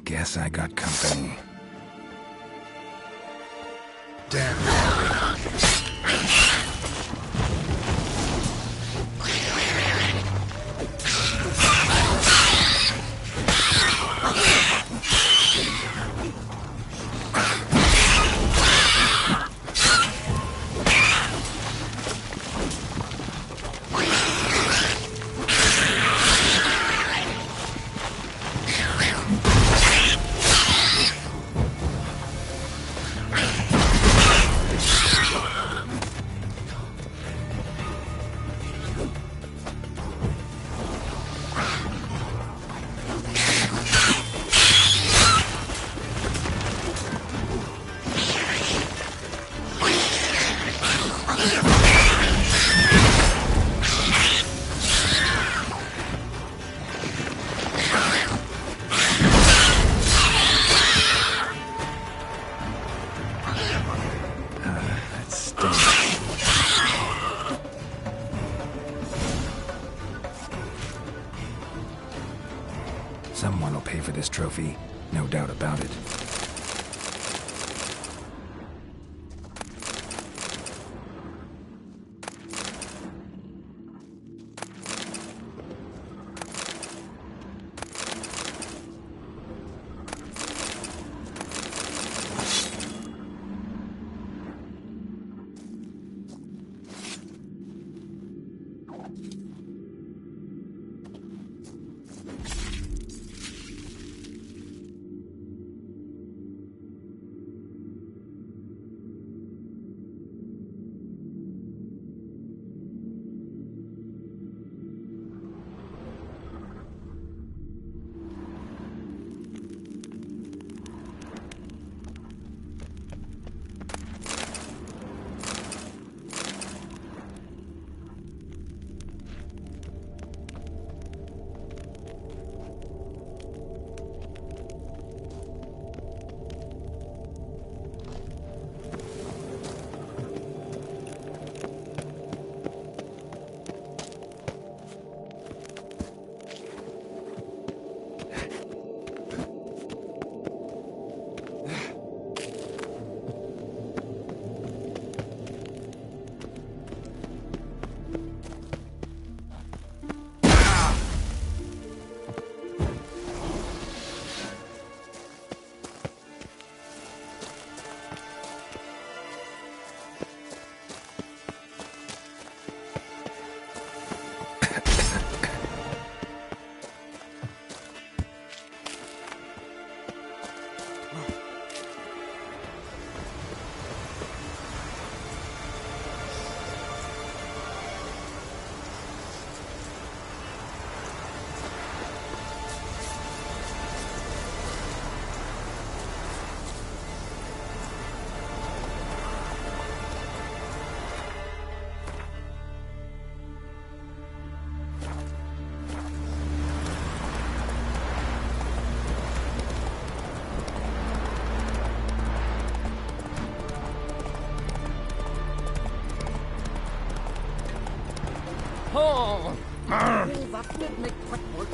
Guess I got company. Damn. Someone will pay for this trophy, no doubt about it.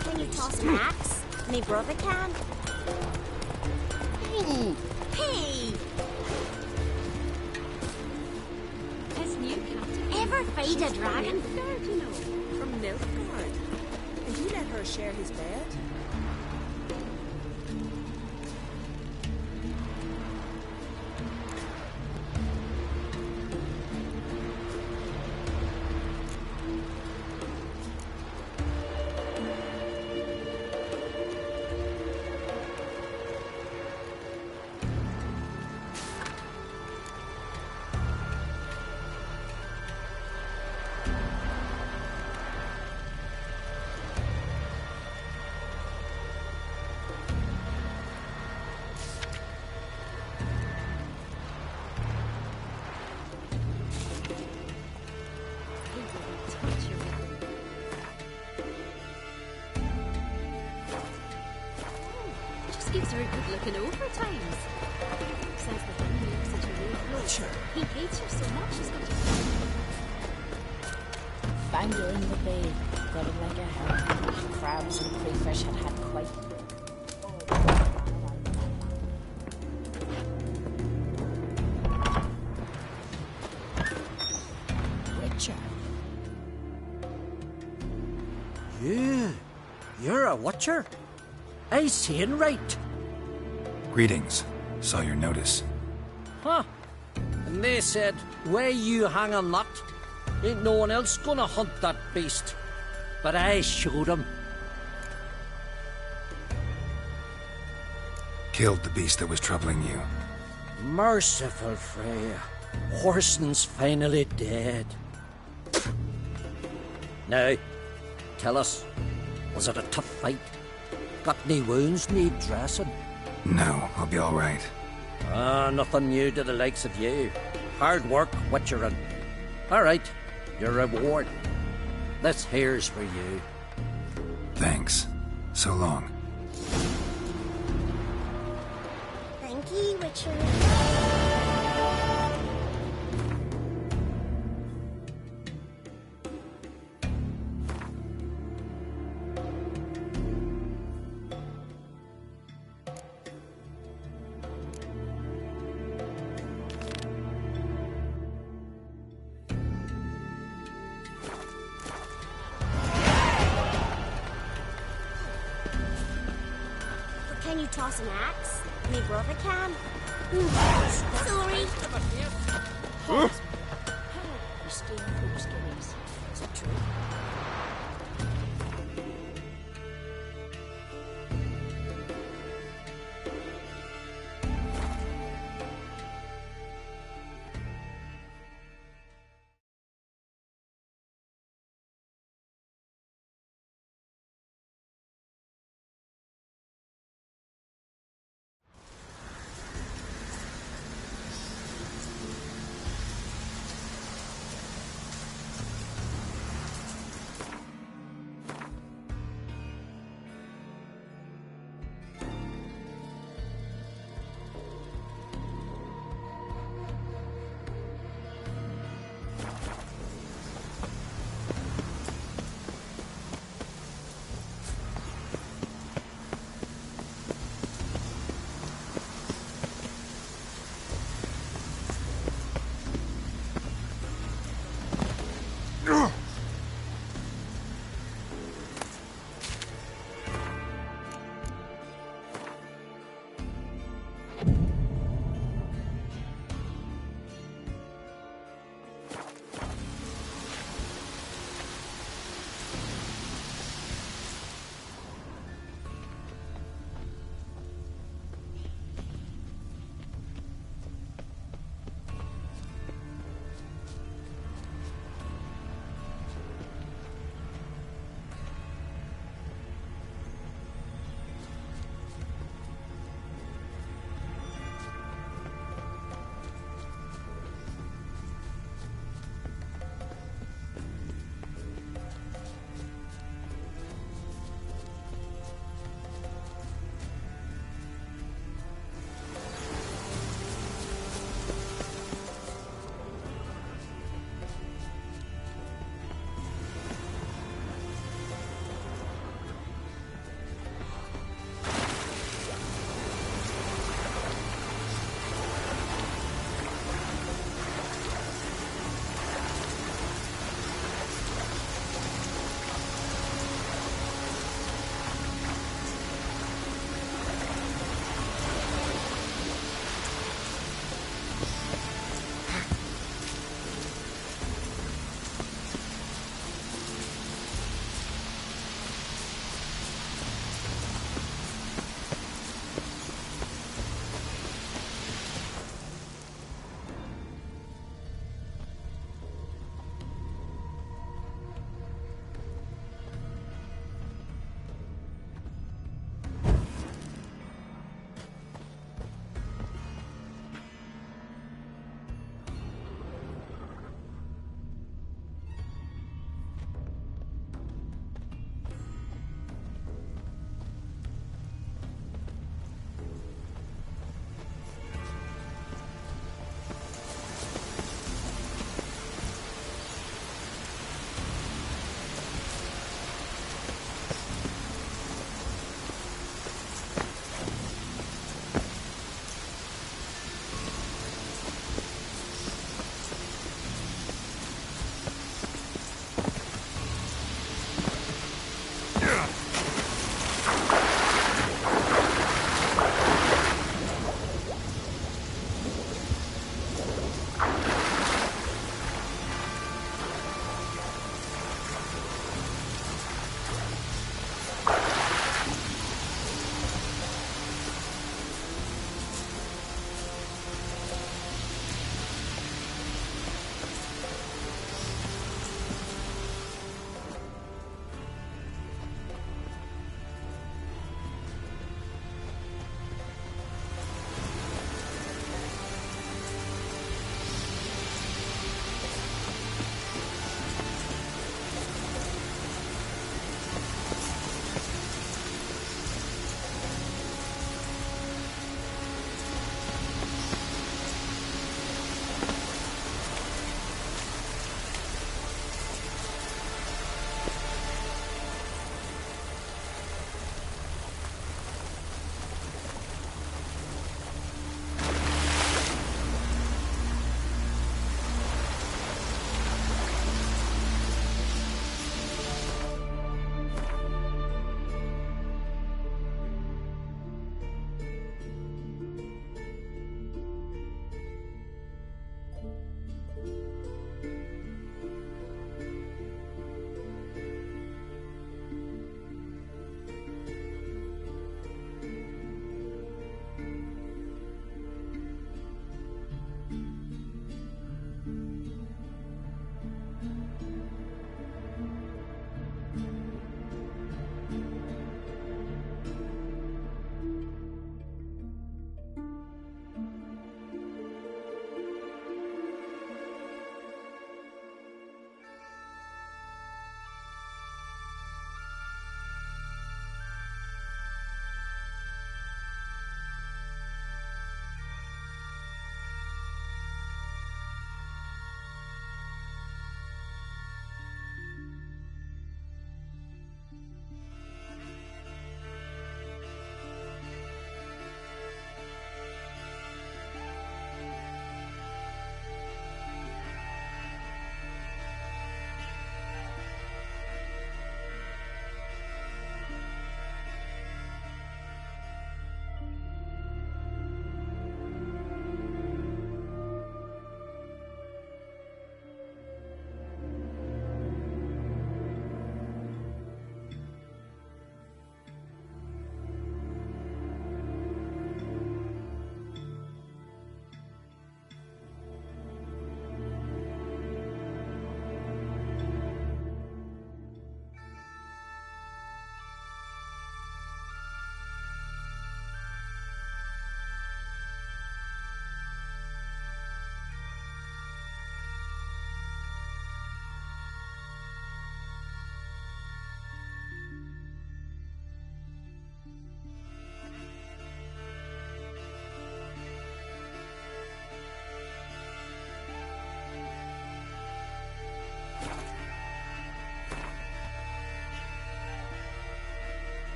Can you toss Max? Me brother can. Hey! Hey! His new captain. Ever feed a dragon? From Nilfgaard. And you let her share his bed? Gives her a good looking over times. Says that when he looks at her new clothes, he hates her so much he's got to... Found her in the bay, gutted like a hell. Crabs and crayfish had had quite... Witcher. You're a watcher? I saying right. Greetings. Saw your notice. Huh. And they said, where you hang on that, ain't no one else gonna hunt that beast. But I showed him. Killed the beast that was troubling you. Merciful Freya. Horson's finally dead. Now, tell us, was it a tough fight? Got any wounds need dressing? No, I'll be all right. Nothing new to the likes of you. Hard work, witcherin'. All right, your reward. This here's for you. Thanks. So long. Thank you, Witcher. Can you toss an axe? Me brother can. Sorry. You steal fool's guineas. Is that true?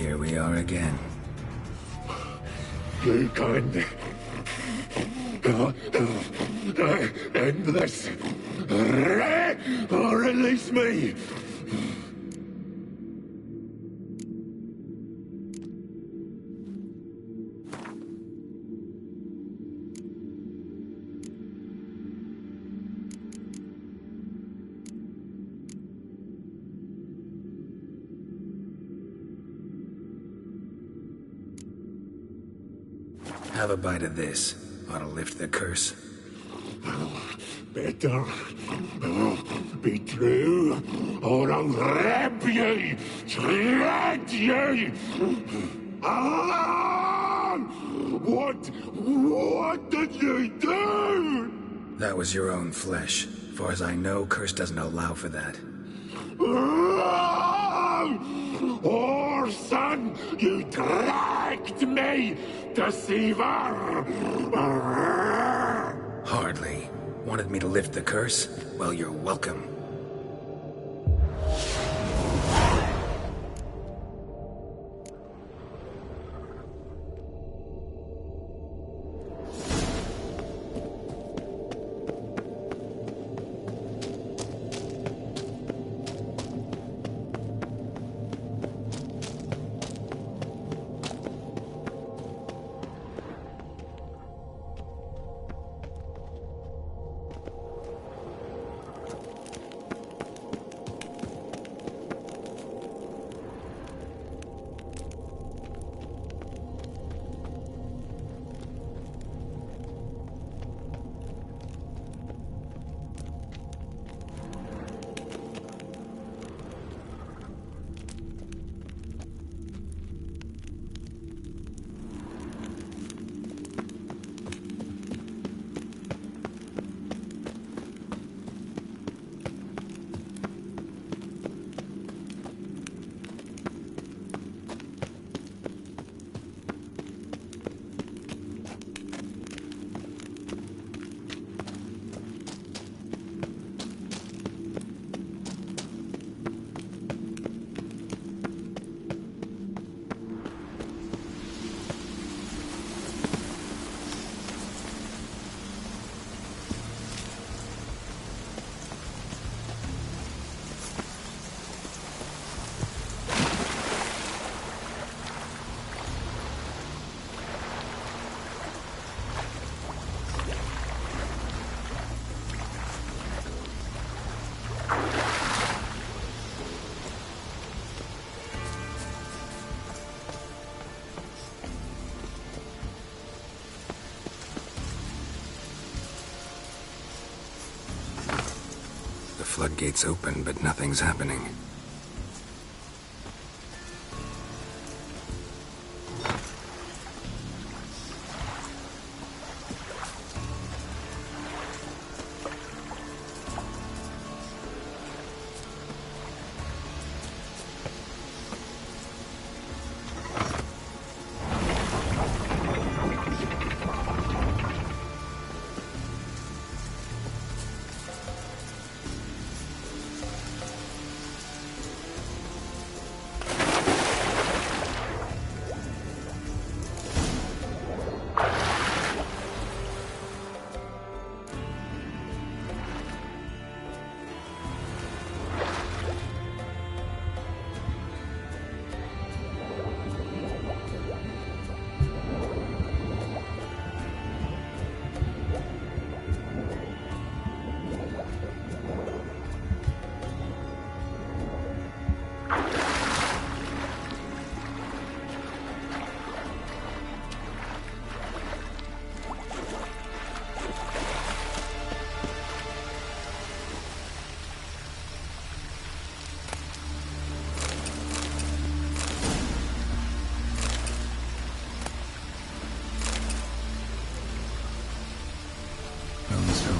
Here we are again. You can't end this. Release me. Have a bite of this. Ought to lift the curse. Better be true, or I'll rip you, shred you. Ah! What did you do? That was your own flesh. Far as I know, curse doesn't allow for that. Orson, you dragged me, deceiver! Hardly. Wanted me to lift the curse? Well, you're welcome. Floodgates open, but nothing's happening.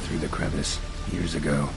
Through the crevice years ago.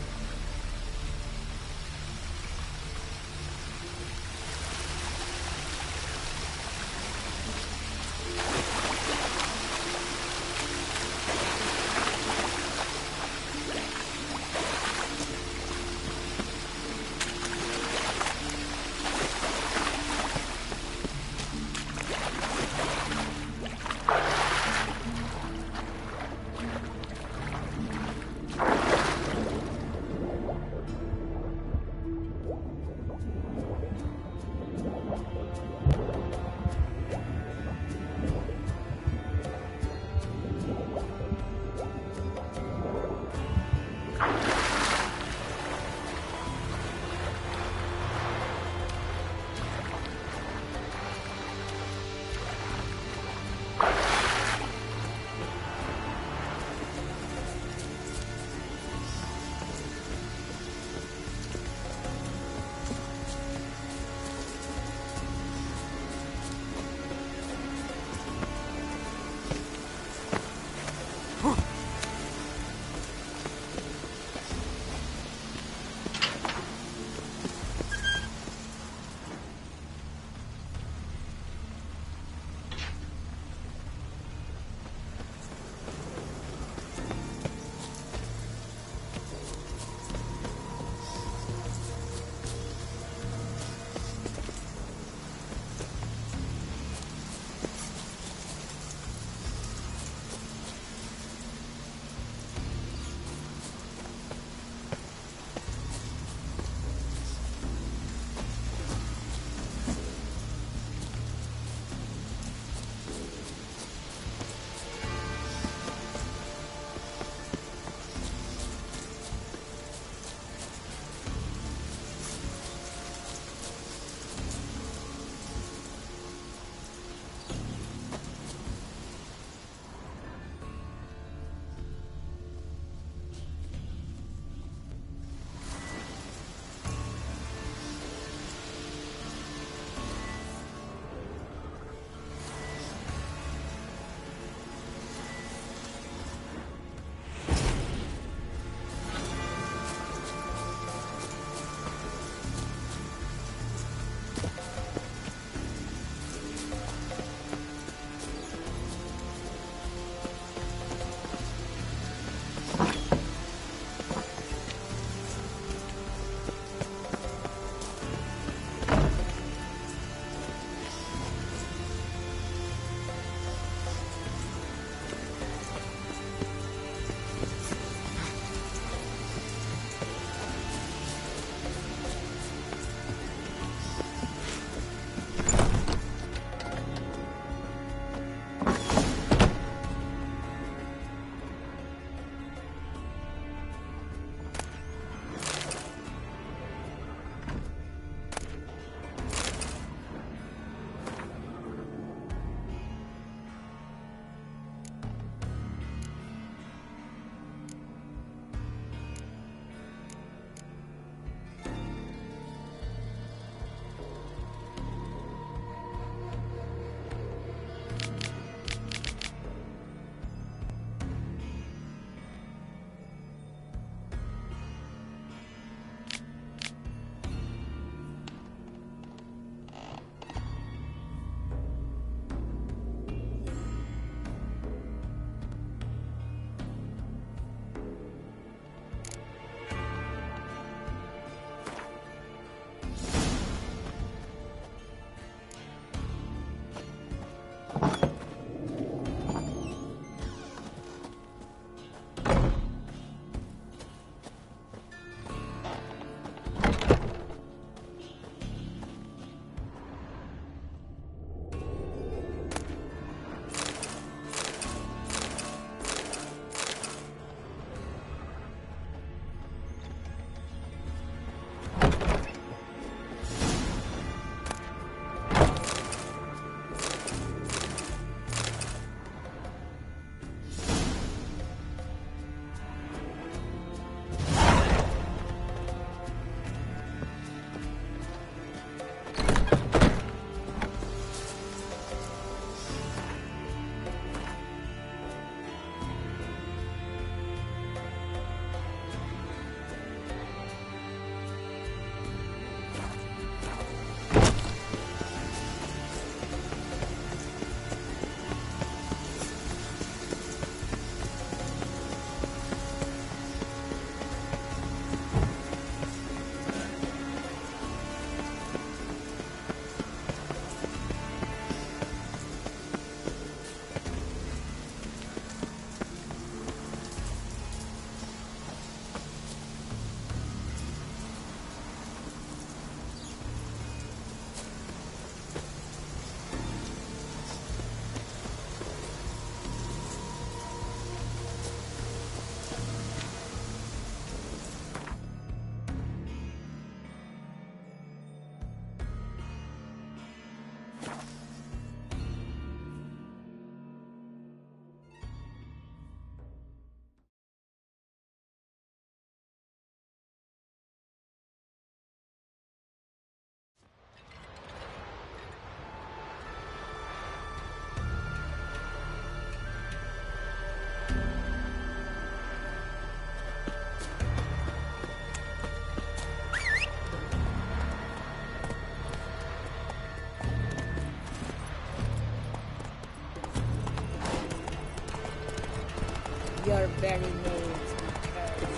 Your very names matter.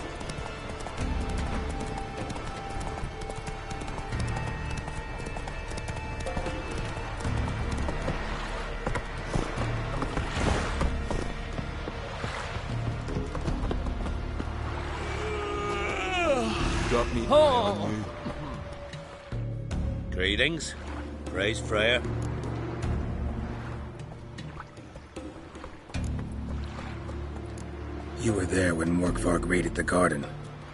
Got me. Oh. Greetings. Praise Freya. You were there when Morkvarg raided the garden.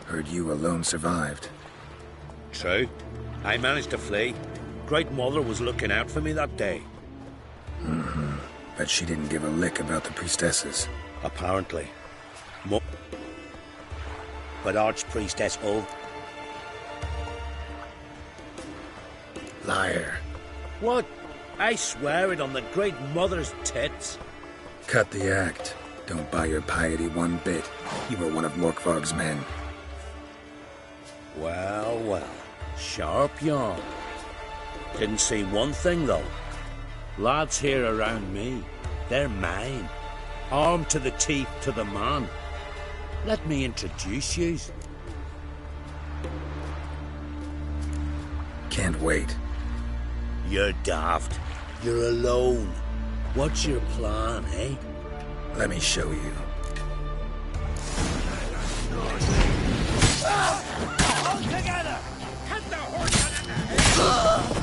Heard you alone survived. True. I managed to flee. Great Mother was looking out for me that day. But she didn't give a lick about the priestesses. Apparently. But Archpriestess Ulv. Liar. What? I swear it on the Great Mother's tits. Cut the act. Don't buy your piety one bit. You were one of Morkvarg's men. Well, well. Sharp yarn. Didn't see one thing, though. Lads here around me, they're mine. Armed to the teeth to the man. Let me introduce yous. Can't wait. You're daft. You're alone. What's your plan, eh? Let me show you. All together! Hit the horse in the head!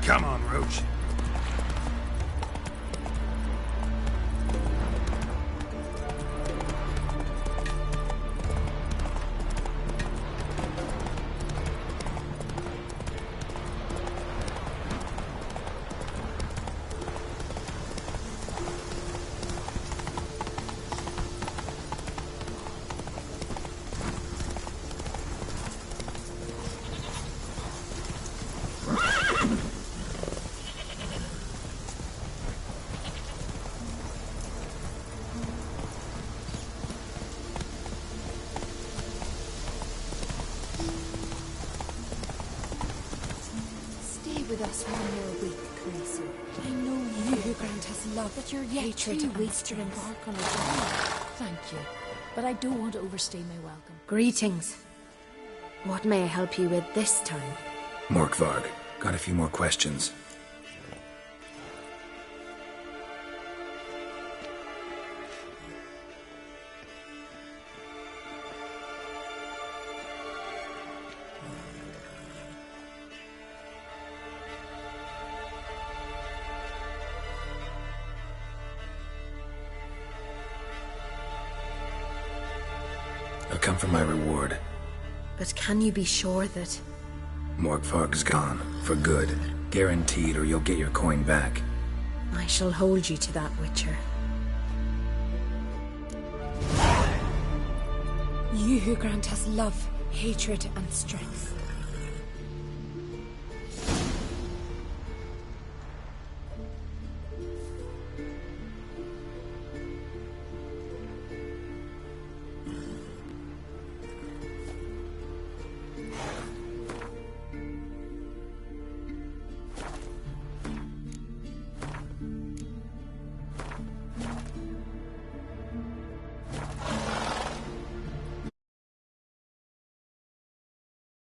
Come on, Roach. us one more week, Creasy. I know you who grant us love, but you're yet Hatred too and weak to embark on a journey. Thank you, but I don't want to overstay my welcome. Greetings. What may I help you with this time? Morkvarg, got a few more questions. I'll come for my reward. But can you be sure that... Morkvarg's gone. For good. Guaranteed, or you'll get your coin back. I shall hold you to that, Witcher. You who grant us love, hatred, and strength.